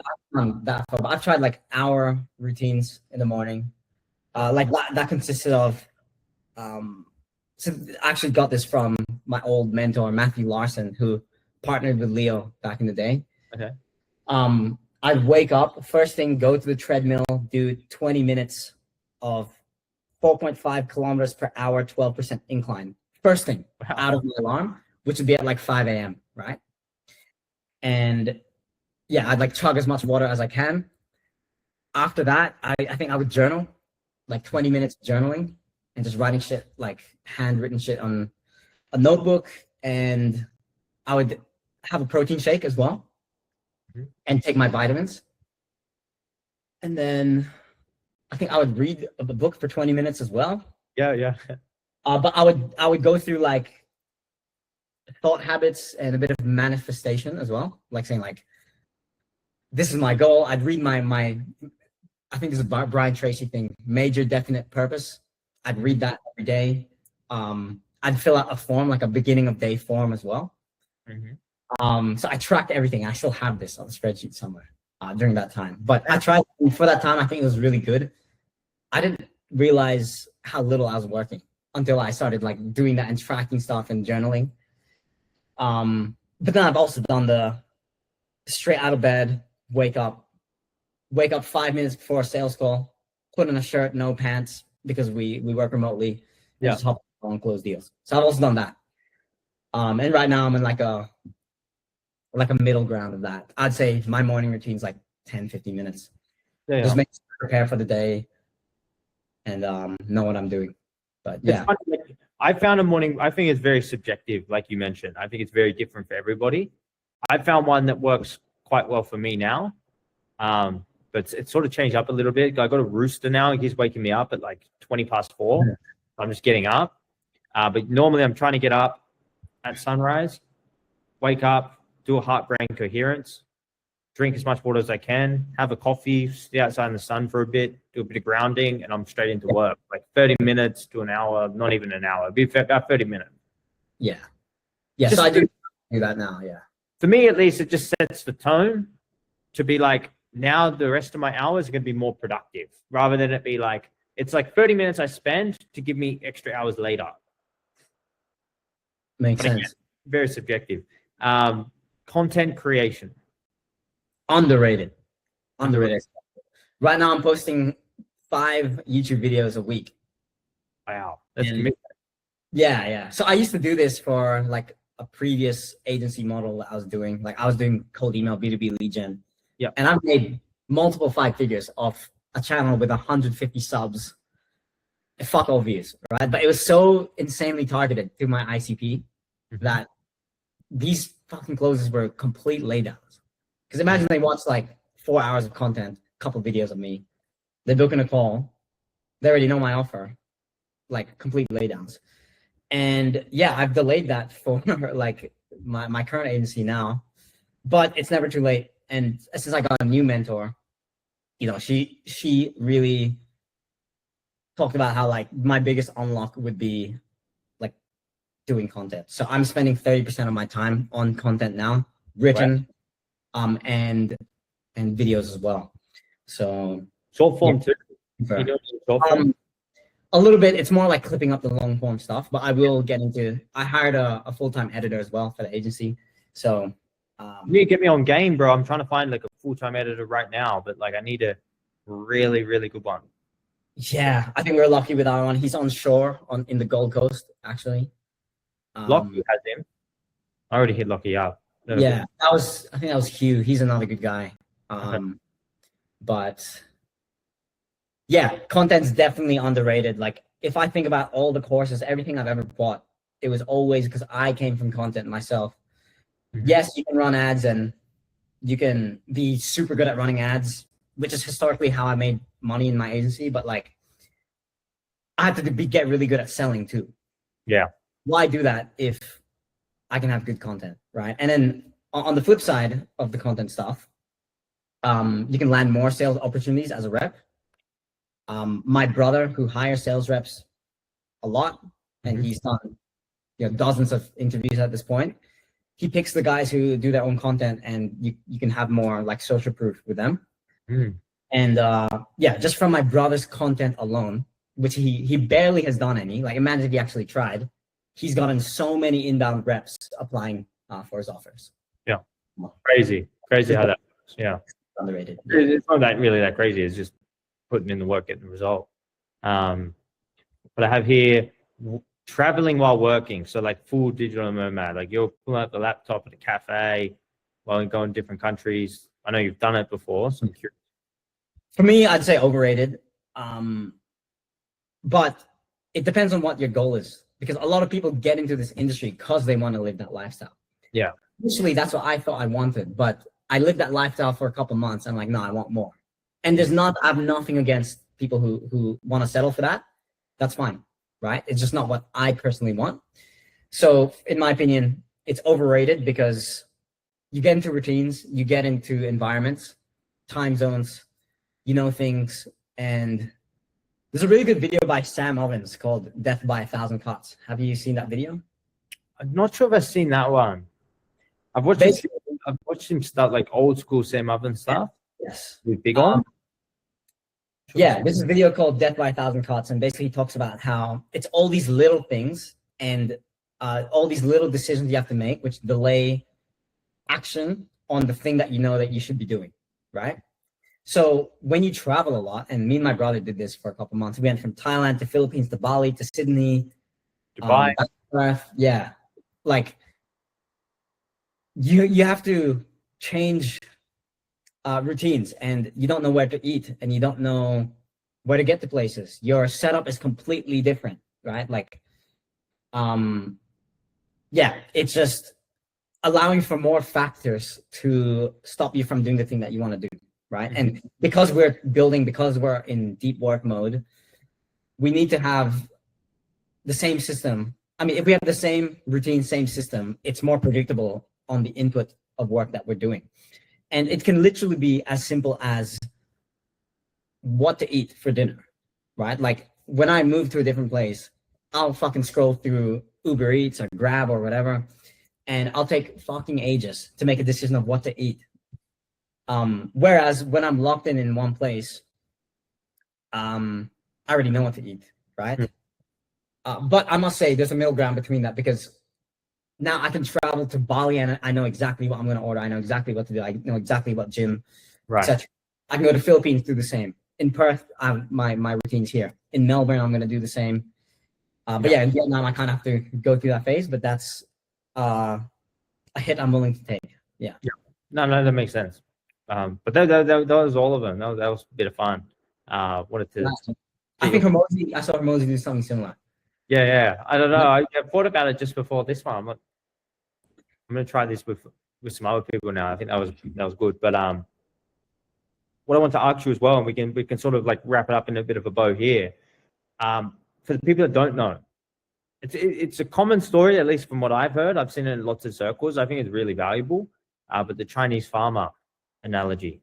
that far, but I've tried like hour routines in the morning. Like that consisted of so I actually got this from my old mentor, Matthew Larson, who partnered with Leo back in the day. Okay. I'd wake up, first thing, go to the treadmill, do 20 minutes of 4.5 kilometers per hour, 12% incline. First thing out of my alarm, which would be at like 5 a.m., right? And yeah, I'd like chug as much water as I can. After that, I think I would journal, like 20 minutes journaling and just writing shit, like handwritten shit on a notebook. And I would have a protein shake as well and take my vitamins. And then I think I would read a book for 20 minutes as well. Yeah. But I would go through like thought habits and a bit of manifestation as well, like saying like, this is my goal. I'd read my I think this is a Brian Tracy thing, major definite purpose. I'd read that every day. I'd fill out a form, like a beginning of day form as well. Mm-hmm. So I tracked everything. I still have this on the spreadsheet somewhere during that time. But I tried for that time. I think it was really good. I didn't realize how little I was working until I started like doing that and tracking stuff and journaling. But then I've also done the straight out of bed, wake up 5 minutes before a sales call, put on a shirt, no pants, because we work remotely. And just hop on and close deals. So I've also done that. And right now I'm in like a middle ground of that. I'd say my morning routine's like 10-15 minutes. Just make sure to prepare for the day and know what I'm doing. But yeah. I found a morning, I think it's very subjective, like you mentioned. I think it's very different for everybody. I found one that works quite well for me now. But it's sort of changed up a little bit. I got a rooster now. He's waking me up at like 4:20. I'm just getting up. But normally I'm trying to get up at sunrise, wake up, do a heart-brain coherence, drink as much water as I can, have a coffee, stay outside in the sun for a bit, do a bit of grounding, and I'm straight into work. Like 30 minutes to an hour, not even an hour. It'd be about 30 minutes. Yeah. So I do that now, yeah. For me, at least, it just sets the tone to be like, now the rest of my hours are going to be more productive, rather than it be like, it's like 30 minutes I spend to give me extra hours later. Makes But again, sense. very subjective. Content creation. Underrated. Underrated. Right now, I'm posting 5 YouTube videos a week. Wow, that's And commitment. yeah. So I used to do this for like a previous agency model that I was doing. Like I was doing cold email, B2B lead gen. Yeah. And I've made multiple 5 figures off a channel with 150 subs. Fuck all views, right? But it was so insanely targeted to my ICP that these fucking closes were complete laydowns. Because imagine they watch like 4 hours of content, couple videos of me, they book in a call, they already know my offer, like complete laydowns. And yeah, I've delayed that for like my current agency now, but it's never too late. And since I got a new mentor, you know, she really talked about how like my biggest unlock would be like doing content. So I'm spending 30% of my time on content now, written, and videos as well. So Short form too. fair. You know, short form. A little bit. It's more like clipping up the long form stuff, but I will get into. I hired a full-time editor as well for the agency. So you need to get me on game, bro. I'm trying to find like a full-time editor right now, but like I need a really, really good one. yeah, I think we're lucky with our one. He's on shore in the Gold Coast, actually. Lockie has him. I already hit Lockie up. Yeah, I think that was Hugh. He's another good guy. But yeah, content's definitely underrated. Like if I think about all the courses, everything I've ever bought, it was always because I came from content myself. Yes, you can run ads and you can be super good at running ads, which is historically how I made money in my agency. But like, I had to get really good at selling too. Yeah. Why do that if I can have good content, right? And then on the flip side of the content stuff, you can land more sales opportunities as a rep. My brother, who hires sales reps a lot, and he's done dozens of interviews at this point, he picks the guys who do their own content, and you can have more like social proof with them. And yeah, just from my brother's content alone, which he barely has done any. Like imagine if he actually tried, he's gotten so many inbound reps applying for his offers. Yeah, crazy how that works. Yeah, underrated. It's not that really that crazy. It's just putting in the work, getting the result. But I have here traveling while working. So like full digital nomad, like you'll pull out the laptop at a cafe while you go in different countries. I know you've done it before, so I'm curious. For me, I'd say overrated. But it depends on what your goal is, because a lot of people get into this industry because they want to live that lifestyle. Yeah. Initially, that's what I thought I wanted, but I lived that lifestyle for a couple months. And I'm like, no, I want more. And I have nothing against people who want to settle for that. That's fine, right? It's just not what I personally want. So in my opinion, it's overrated because you get into routines, you get into environments, time zones, things. And there's a really good video by Sam Ovens called Death by 1,000 Cuts. Have you seen that video? I'm not sure if I've seen that one. I've watched him start like old school Sam Ovens stuff. Yes. With big on. Yeah, this is a video called Death by 1,000 Cuts, and basically he talks about how it's all these little things and all these little decisions you have to make, which delay action on the thing that you know that you should be doing, right? So when you travel a lot, and me and my brother did this for a couple months, we went from Thailand to Philippines to Bali to Sydney, Dubai. Yeah, like you have to change routines, and you don't know where to eat, and you don't know where to get to places. Your setup is completely different, right? Like, yeah, it's just allowing for more factors to stop you from doing the thing that you want to do, right? And because we're in deep work mode, we need to have the same system. I mean, if we have the same routine, same system, it's more predictable on the input of work that we're doing. And it can literally be as simple as what to eat for dinner, right? Like when I move to a different place, I'll fucking scroll through Uber Eats or Grab or whatever, and I'll take fucking ages to make a decision of what to eat. Whereas when I'm locked in one place, I already know what to eat, right? Mm. But I must say there's a middle ground between that, because now I can travel to Bali and I know exactly what I'm going to order. I know exactly what to do. I know exactly what gym, Right. etc. I can go to Philippines, do the same. In Perth, I have my routines here. In Melbourne, I'm going to do the same. But yeah, in Vietnam, I kind of have to go through that phase, but that's a hit I'm willing to take. Yeah. No, that makes sense. But that was all of them. That was a bit of fun. Wanted to. I think I saw Hermosi do something similar. Yeah. I don't know. I thought about it just before this one. I'm going to try this with some other people now. I think that was good. But what I want to ask you as well, and we can sort of like wrap it up in a bit of a bow here. For the people that don't know, it's a common story, at least from what I've heard. I've seen it in lots of circles. I think it's really valuable. But the Chinese farmer analogy,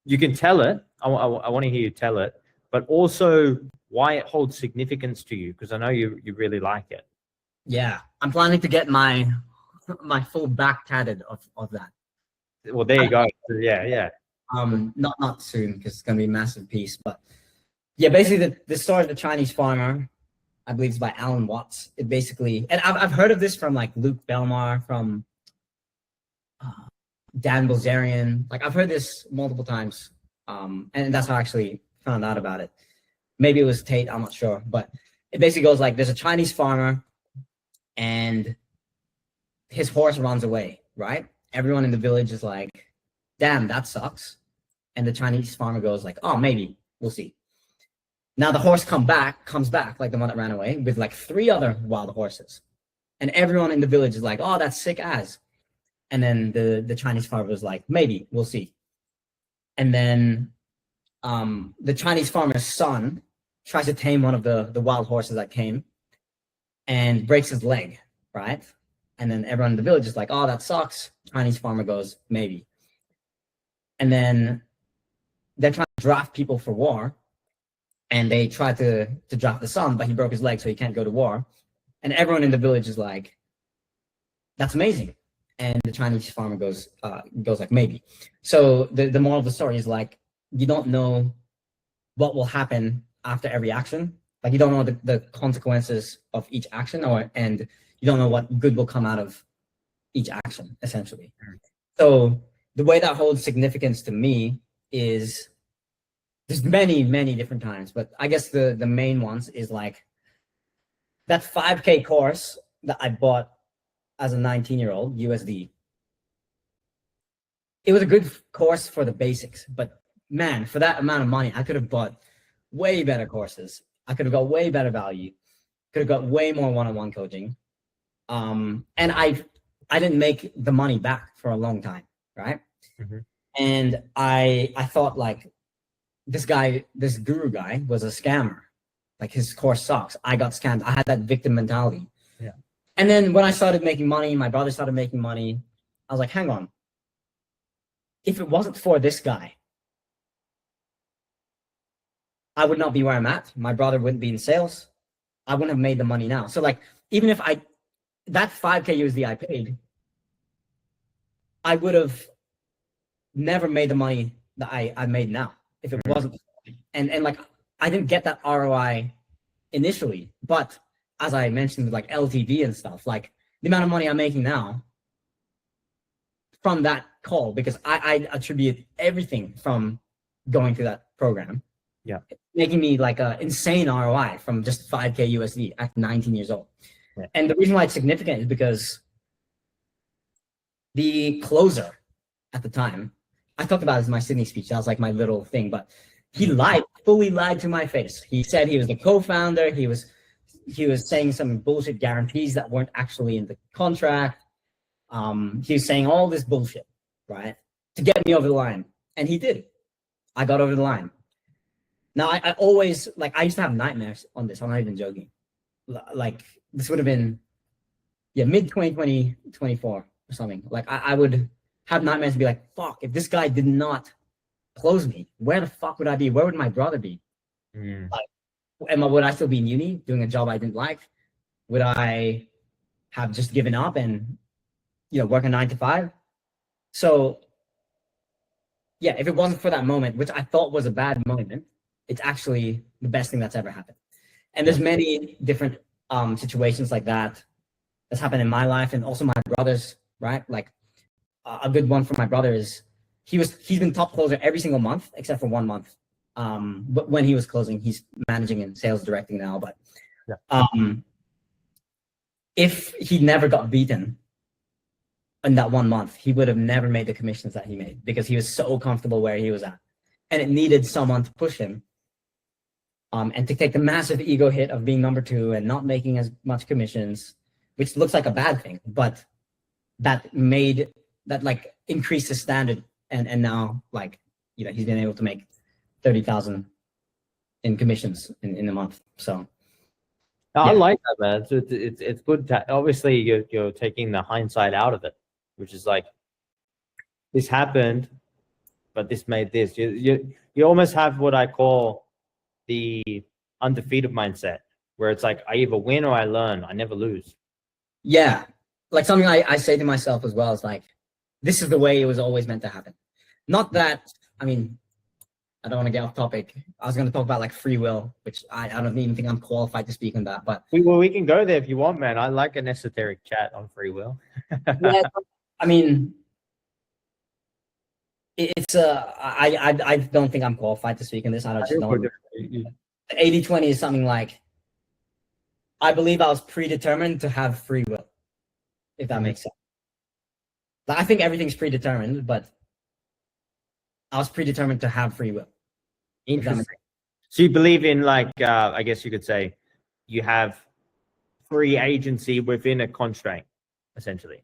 you can tell it. I want to hear you tell it, but also why it holds significance to you, because I know you really like it. Yeah, I'm planning to get my full back tatted of that. Well, there you go. Yeah. Not soon, because it's gonna be a massive piece. But yeah, basically the story of the Chinese farmer, I believe it's by Alan Watts. It basically, and I've heard of this from like Luke Belmar, from Dan Bilzerian. Like I've heard this multiple times, and that's how I actually found out about it. Maybe it was Tate, I'm not sure, but it basically goes like, there's a Chinese farmer, and his horse runs away. Right? Everyone in the village is like, "Damn, that sucks," and the Chinese farmer goes like, "Oh, maybe we'll see." Now the horse comes back, like the one that ran away, with like 3 other wild horses, and everyone in the village is like, "Oh, that's sick as." And then the Chinese farmer was like, "Maybe we'll see." And then the Chinese farmer's son tries to tame one of the wild horses that came, and breaks his leg, right? And then everyone in the village is like, "Oh, that sucks." Chinese farmer goes, "Maybe." And then they're trying to draft people for war, and they try to draft the son, but he broke his leg, so he can't go to war. And everyone in the village is like, "That's amazing." And the Chinese farmer goes like, "Maybe." So the moral of the story is like, you don't know what will happen after every action. Like you don't know the consequences of each action, and you don't know what good will come out of each action, essentially. So the way that holds significance to me is, there's many different times, but I guess the main ones is like that 5K course that I bought as a 19-year-old USD. It was a good course for the basics, but man, for that amount of money, I could have bought way better courses. I could have got way better value. Could have got way more one-on-one coaching. And I didn't make the money back for a long time, right? Mm-hmm. And I thought like, this guru guy was a scammer. Like his course sucks. I got scammed. I had that victim mentality. Yeah. And then when I started making money, my brother started making money, I was like, hang on. If it wasn't for this guy, I would not be where I'm at. My brother wouldn't be in sales. I wouldn't have made the money now. So like, even if that 5K USD I paid, I would have never made the money that I made now if it wasn't. And like, I didn't get that ROI initially, but as I mentioned with like LTV and stuff, like the amount of money I'm making now from that call, because I attribute everything from going through that program. Yeah. Making me like an insane ROI from just 5K USD at 19 years old. Yeah. And the reason why it's significant is because the closer at the time, I talked about it in my Sydney speech. That was like my little thing, but he fully lied to my face. He said he was the co-founder. He was saying some bullshit guarantees that weren't actually in the contract. He was saying all this bullshit, right, to get me over the line. And he did. I got over the line. Now, I always, like, I used to have nightmares on this. I'm not even joking. Like, this would have been, mid-2020, 24 or something. Like, I would have nightmares and be like, fuck, if this guy did not close me, where the fuck would I be? Where would my brother be? Like, would I still be in uni doing a job I didn't like? Would I have just given up and, work a 9 to 5? So, yeah, if it wasn't for that moment, which I thought was a bad moment, it's actually the best thing that's ever happened. And there's many different situations like that that's happened in my life and also my brother's, right? Like a good one for my brother is he's been top closer every single month except for 1 month. But when he was closing, he's managing and sales directing now. But if he never got beaten in that 1 month, he would have never made the commissions that he made because he was so comfortable where he was at. And it needed someone to push him. And to take the massive ego hit of being number 2 and not making as much commissions, which looks like a bad thing, but that like increased his standard. And now, like, you know, he's been able to make 30,000 in commissions in a month. So I like that, man. So it's good to, obviously you're taking the hindsight out of it, which is like, this happened, but this made this. You almost have what I call the undefeated mindset, where it's like, I either win or I learn. I never lose. Yeah. Like something I say to myself as well is like, this is the way it was always meant to happen. Not that, I mean, I don't want to get off topic. I was going to talk about like free will, which I don't even think I'm qualified to speak on that, but we can go there if you want, man. I like an esoteric chat on free will. yeah, I mean, it's I don't think I'm qualified to speak on this. I don't know. 80-20 is something like, I believe I was predetermined to have free will, if that makes sense. I think everything's predetermined, but I was predetermined to have free will. Interesting. So you believe in, like, I guess you could say you have free agency within a constraint, essentially.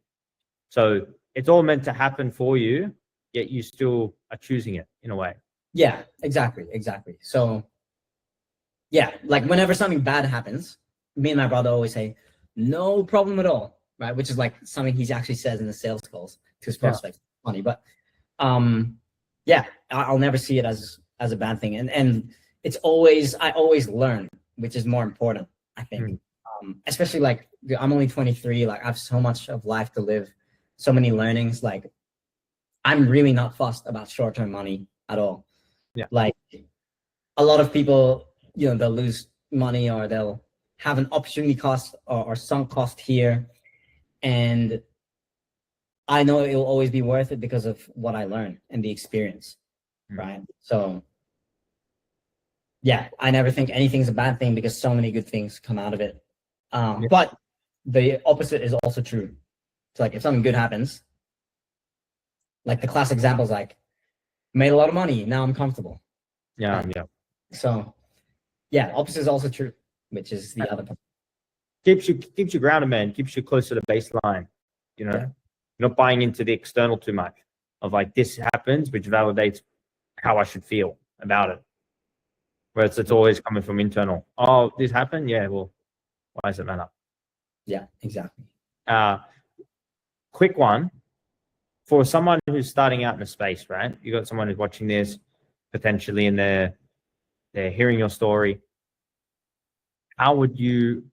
So it's all meant to happen for you, yet you still are choosing it in a way. Yeah, exactly. So yeah, like whenever something bad happens, me and my brother always say, no problem at all, right? Which is like something he actually says in the sales calls to his prospects. Yeah. Funny, but yeah, I'll never see it as a bad thing. And it's always, I always learn, which is more important, I think. Especially like, I'm only 23, like I have so much of life to live, so many learnings. Like I'm really not fussed about short-term money at all. Yeah. Like a lot of people, you know, they'll lose money or they'll have an opportunity cost or sunk cost here. And I know it will always be worth it because of what I learned and the experience, right? So yeah, I never think anything's a bad thing because so many good things come out of it. But the opposite is also true. So like if something good happens, like the classic example is like, made a lot of money, now I'm comfortable. Yeah. So yeah, opposite is also true, which is the other part. Keeps you grounded, man. Keeps you close to the baseline. You know, you're not buying into the external too much of like, this happens, which validates how I should feel about it. Whereas it's always coming from internal. Oh, this happened? Yeah, well, why does it matter? Yeah, exactly. Quick one. For someone who's starting out in the space, right? You got someone who's watching this potentially and they're hearing your story. What would you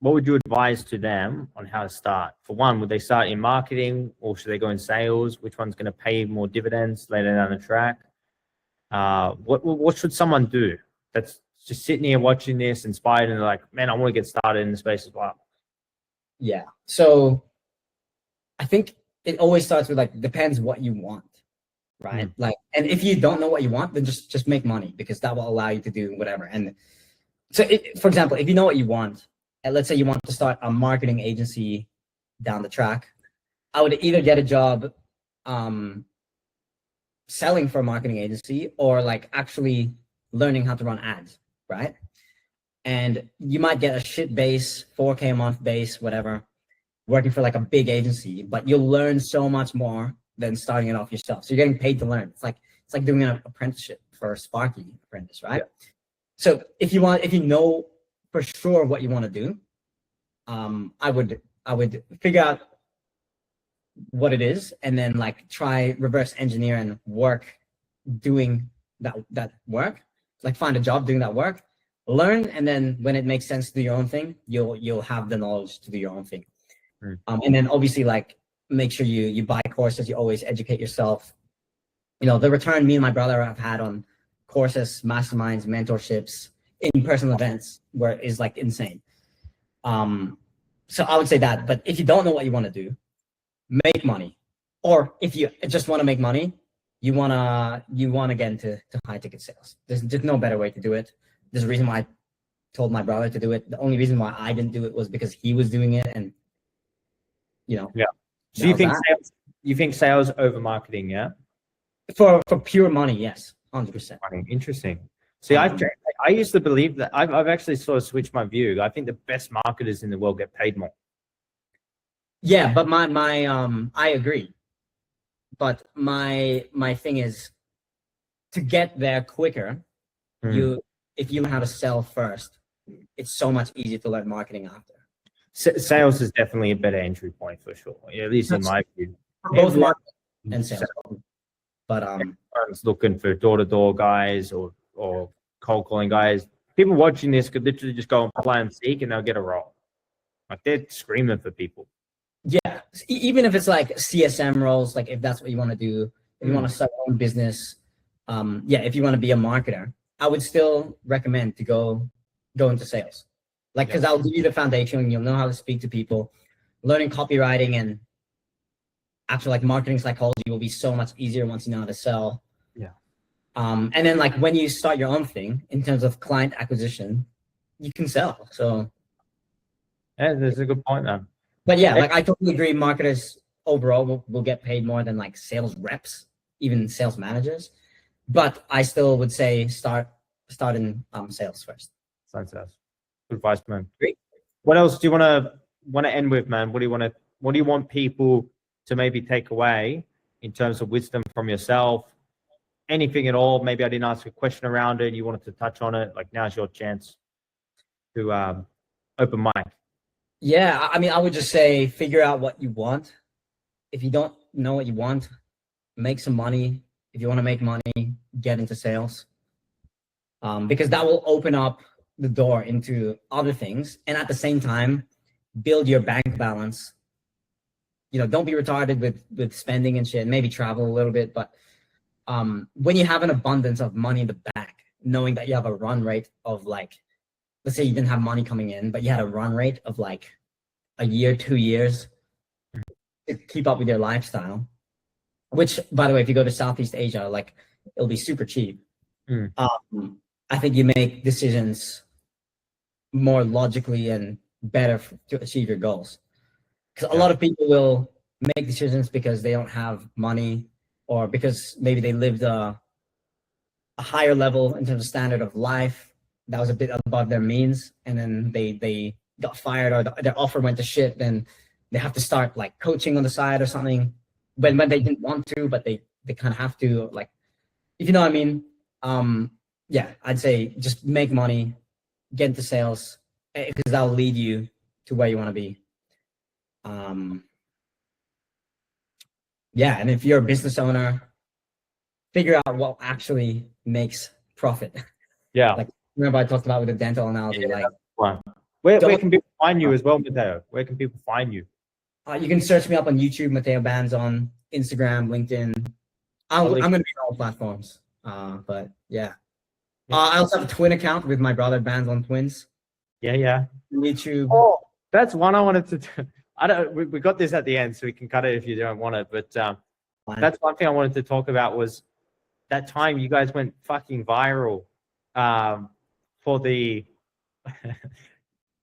advise to them on how to start? For one, would they start in marketing or should they go in sales? Which one's going to pay more dividends later down the track? What should someone do that's just sitting here watching this, inspired, and they're like, man, I want to get started in the space as well? Yeah. So I think it always starts with like, depends what you want, right? Like, and if you don't know what you want, then just make money because that will allow you to do whatever. And so for example, if you know what you want, and let's say you want to start a marketing agency down the track, I would either get a job selling for a marketing agency or like actually learning how to run ads, right? And you might get a shit base, 4K a month base, whatever, working for like a big agency, but you'll learn so much more than starting it off yourself. So you're getting paid to learn. It's like doing an apprenticeship for a Sparky apprentice, right? Yeah. So if you know for sure what you want to do, I would figure out what it is and then like try reverse engineer and work doing that work. Like find a job doing that work, learn, and then when it makes sense to do your own thing, you'll have the knowledge to do your own thing. And then obviously like make sure you buy courses, you always educate yourself. You know, the return me and my brother have had on courses, masterminds, mentorships, in-person events where it's like insane. So I would say that. But if you don't know what you want to do, make money. Or if you just want to make money, you wanna get into high ticket sales. There's just no better way to do it. There's a reason why I told my brother to do it. The only reason why I didn't do it was because he was doing it, and Yeah. So you think sales over marketing? Yeah. For pure money, yes, 100%. Interesting. See, I used to believe that. I've actually sort of switched my view. I think the best marketers in the world get paid more. Yeah, but I agree. But my thing is to get there quicker. If you learn how to sell first, it's so much easier to learn marketing after. Sales is definitely a better entry point for sure. Yeah, at least in my view. Both marketing and sales. But everyone's looking for door-to-door guys or cold calling guys. People watching this could literally just go and apply and seek, and they'll get a role. Like they're screaming for people. Yeah, even if it's like CSM roles, like if that's what you want to do, if you want to start your own business, if you want to be a marketer, I would still recommend to go into sales. Like, because I'll give you the foundation, you'll know how to speak to people. Learning copywriting and actually like marketing psychology will be so much easier once you know how to sell. Yeah. And then like when you start your own thing in terms of client acquisition, you can sell. So yeah, that's a good point, man. But yeah, like I totally agree. Marketers overall will get paid more than like sales reps, even sales managers. But I still would say start in sales first. Good advice, man. Great. What else do you want to end with, man? What do you want people to maybe take away in terms of wisdom from yourself? Anything at all? Maybe I didn't ask a question around it. You wanted to touch on it. Like now's your chance to open mic. Yeah, I mean, I would just say figure out what you want. If you don't know what you want, make some money. If you want to make money, get into sales. Because that will open up the door into other things. And at the same time, build your bank balance. You know, don't be retarded with spending and shit. Maybe travel a little bit. But when you have an abundance of money in the bank, knowing that you have a run rate of like, let's say you didn't have money coming in, but you had a run rate of like a year, 2 years to keep up with your lifestyle, which by the way, if you go to Southeast Asia, like it'll be super cheap. I think you make decisions more logically and better to achieve your goals. Because a lot of people will make decisions because they don't have money or because maybe they lived a higher level in terms of standard of life that was a bit above their means, and then they got fired or their offer went to shit, then they have to start like coaching on the side or something when they didn't want to, but they kind of have to, like, if you know what I mean. Yeah, I'd say just make money, get into sales, because that'll lead you to where you want to be. Yeah, and if you're a business owner, figure out what actually makes profit. Yeah. Like, remember I talked about with the dental analogy. Yeah, like, where can people find you as well, Matteo? Where can people find you? You can search me up on YouTube, Matteo Banzon, Instagram, LinkedIn. I'm going to be on all platforms. But yeah. I also have a twin account with my brother, Banzon Twins. Yeah. YouTube. Oh, that's one I wanted to do. We got this at the end, so we can cut it if you don't want it. But that's one thing I wanted to talk about was that time you guys went fucking viral for the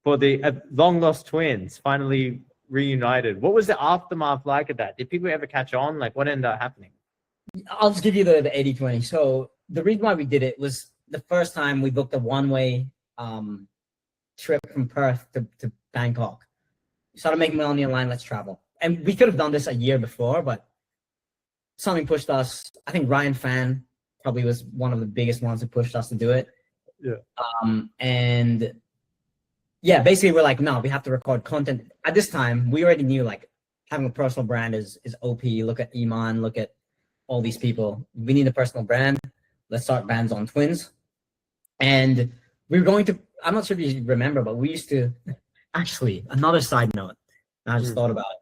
long lost twins finally reunited. What was the aftermath like of that? Did people ever catch on? Like, what ended up happening? I'll just give you the 80-20. So the reason why we did it was the first time we booked a one-way trip from Perth to Bangkok. We started making money online, let's travel. And we could have done this a year before, but something pushed us. I think Ryan Fan probably was one of the biggest ones who pushed us to do it. Yeah. And yeah, basically we're like, no, we have to record content. At this time, we already knew like having a personal brand is OP. Look at Iman, look at all these people. We need a personal brand. Let's start Banzon Twins. And we were going to, I'm not sure if you remember, but we used to, actually, another side note, I just thought about it.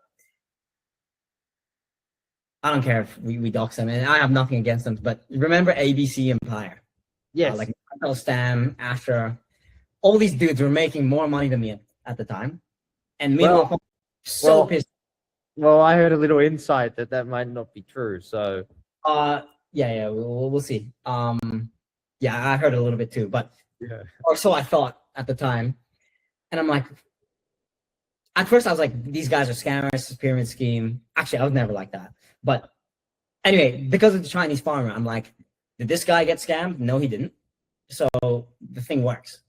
I don't care if we dox them, and I have nothing against them, but remember ABC Empire? Yes. Like Matteo Stam, Asher, all these dudes were making more money than me at the time. And me and Alfonso so pissed. Well, I heard a little insight that might not be true. So Yeah, we'll see. Yeah, I heard a little bit too, but yeah. or so I thought at the time. And I'm like, at first I was like, these guys are scammers, it's a pyramid scheme. Actually, I was never like that. But anyway, because of the Chinese farmer, I'm like, did this guy get scammed? No, he didn't. So the thing works.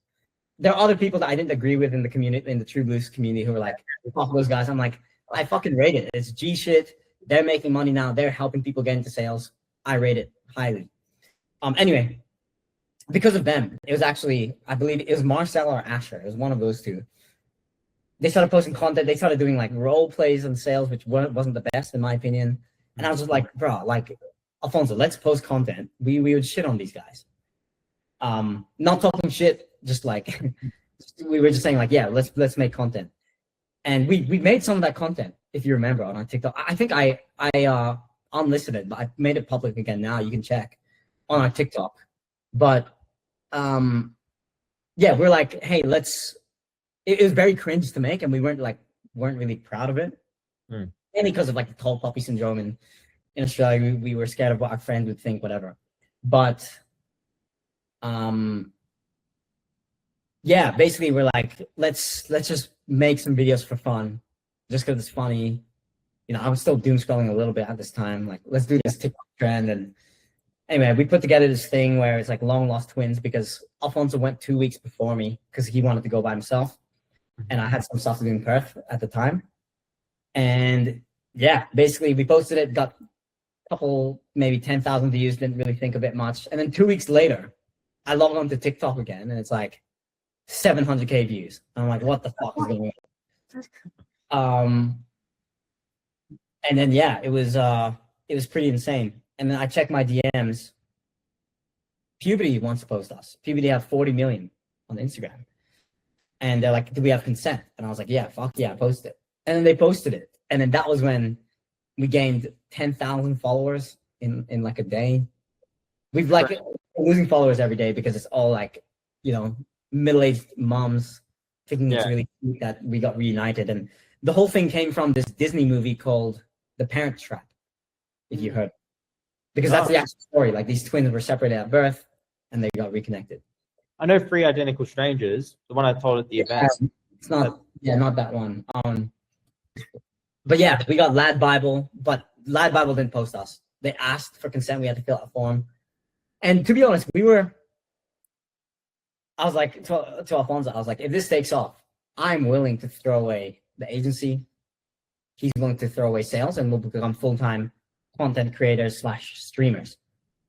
There are other people that I didn't agree with in the community, in the True Blues community, who were like, fuck those guys. I'm like, I fucking rate it. It's G shit. They're making money now. They're helping people get into sales. I rate it highly. Anyway, because of them, it was actually, I believe it was Marcel or Asher. It was one of those two. They started posting content. They started doing like role plays on sales, which wasn't the best in my opinion. And I was just like, bro, like, Alfonso, let's post content. We would shit on these guys. Not talking shit, just like we were just saying like, yeah, let's make content. And we made some of that content, if you remember, on our TikTok. I think I unlisted it, but I made it public again now. You can check on our TikTok. But yeah, we're like, hey, it was very cringe to make, and we weren't really proud of it. Mainly because of like the tall puppy syndrome in Australia. We were scared of what our friends would think, whatever. But yeah, basically we're like, let's just make some videos for fun, just because it's funny. You know, I was still doom scrolling a little bit at this time. Like, let's do this TikTok trend. And anyway, we put together this thing where it's like long lost twins, because Alfonso went 2 weeks before me because he wanted to go by himself, and I had some stuff to do in Perth at the time. And yeah, basically we posted it, got a couple, maybe 10,000 views, didn't really think of it much. And then 2 weeks later, I log on to TikTok again, and it's like 700K views. I'm like, what the fuck is going on? And then yeah, it was pretty insane. And then I checked my DMs. Puberty wants to post us. Puberty have 40 million on Instagram. And they're like, do we have consent? And I was like, yeah, fuck yeah, post it. And then they posted it. And then that was when we gained 10,000 followers in like a day. We've like losing followers every day because it's all like, you know, middle-aged moms thinking it's really cute that we got reunited. And the whole thing came from this Disney movie called The Parent Trap, if you heard. Because that's the actual story. Like, these twins were separated at birth and they got reconnected. I know Three Identical Strangers, the one I told at the event. It's not, not that one. But yeah, we got Lad Bible, but Lad Bible didn't post us. They asked for consent. We had to fill out a form. And to be honest, I was like, to Alfonso, I was like, if this takes off, I'm willing to throw away the agency. He's willing to throw away sales, and we'll become full-time content creators / streamers.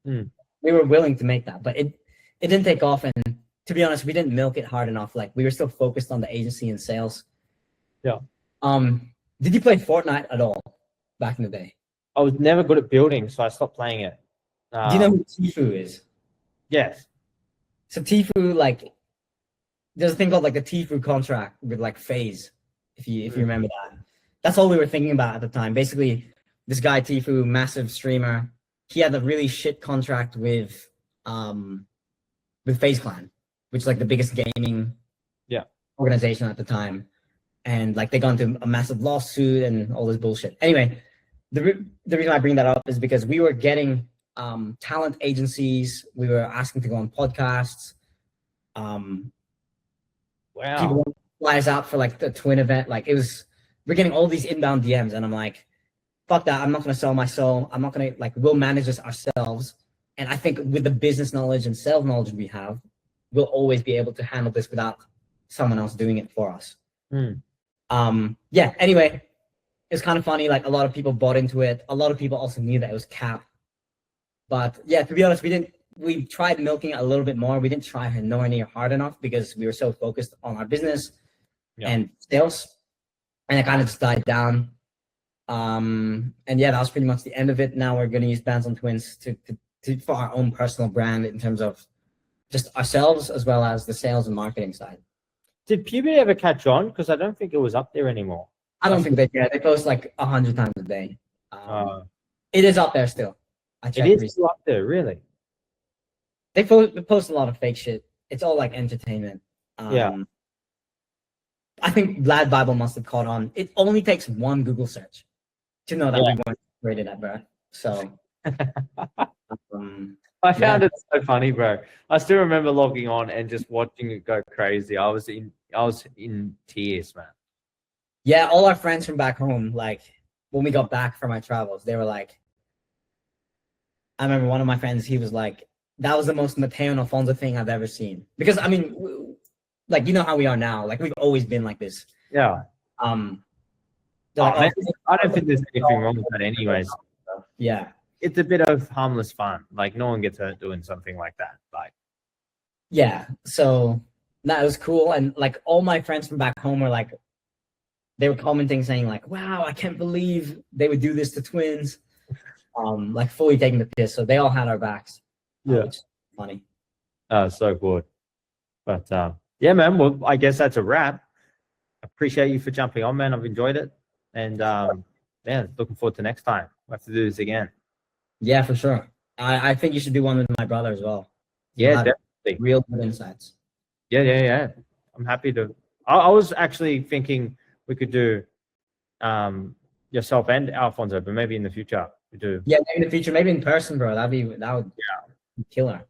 We were willing to make that, but it didn't take off. And to be honest, we didn't milk it hard enough. Like, we were still focused on the agency and sales. Yeah. Did you play Fortnite at all back in the day? I was never good at building, so I stopped playing it. Do you know who Tfue is? Yes. So Tfue, like, there's a thing called like the Tfue contract with like FaZe, if you remember that. That's all we were thinking about at the time. Basically, this guy Tfue, massive streamer, he had a really shit contract with FaZe Clan, which is like the biggest gaming organization at the time. And like they got into a massive lawsuit and all this bullshit. Anyway, the reason I bring that up is because we were getting talent agencies. We were asking to go on podcasts. Wow. People fly us out for like the twin event. Like, we're getting all these inbound DMs, and I'm like, fuck that. I'm not going to sell my soul. I'm not going to, like, we'll manage this ourselves. And I think with the business knowledge and sales knowledge we have, we'll always be able to handle this without someone else doing it for us. Yeah, anyway, it's kind of funny. Like, a lot of people bought into it. A lot of people also knew that it was cap. But yeah, to be honest, we tried milking it a little bit more. We didn't try nowhere near hard enough because we were so focused on our business and sales, and it kind of just died down. And yeah, that was pretty much the end of it. Now we're going to use Banzon Twins to for our own personal brand in terms of just ourselves as well as the sales and marketing side. Did Puberty ever catch on? Because I don't think it was up there anymore. I don't think they did. They post like 100 times a day. It is up there still. It is still up there, really? They post a lot of fake shit. It's all like entertainment. Yeah. I think Glad Bible must have caught on. It only takes one Google search to know that we weren't rated at birth. So I found it so funny, bro. I still remember logging on and just watching it go crazy. I was in tears, man. Yeah, all our friends from back home, like when we got back from our travels, they were like, I remember one of my friends, he was like, that was the most Matteo and Alfonso thing I've ever seen. Because I mean, like, you know how we are now. Like, we've always been like this. Yeah. Like, man, I don't think there's anything wrong with that anyways. Yeah. It's a bit of harmless fun. Like, no one gets hurt doing something like that. Like, yeah. So that was cool. And like all my friends from back home were like, they were commenting saying like, wow, I can't believe they would do this to twins. Like fully taking the piss. So they all had our backs. Yeah. Which is funny. So good. But yeah, man, well, I guess that's a wrap. Appreciate you for jumping on, man. I've enjoyed it. And yeah, looking forward to next time. We'll have to do this again. Yeah, for sure. I think you should do one with my brother as well. Yeah, definitely. Real good insights. Yeah. I'm happy to. I was actually thinking we could do yourself and Alfonso, but maybe in the future we do. Yeah, maybe in the future, maybe in person, bro. That would be killer.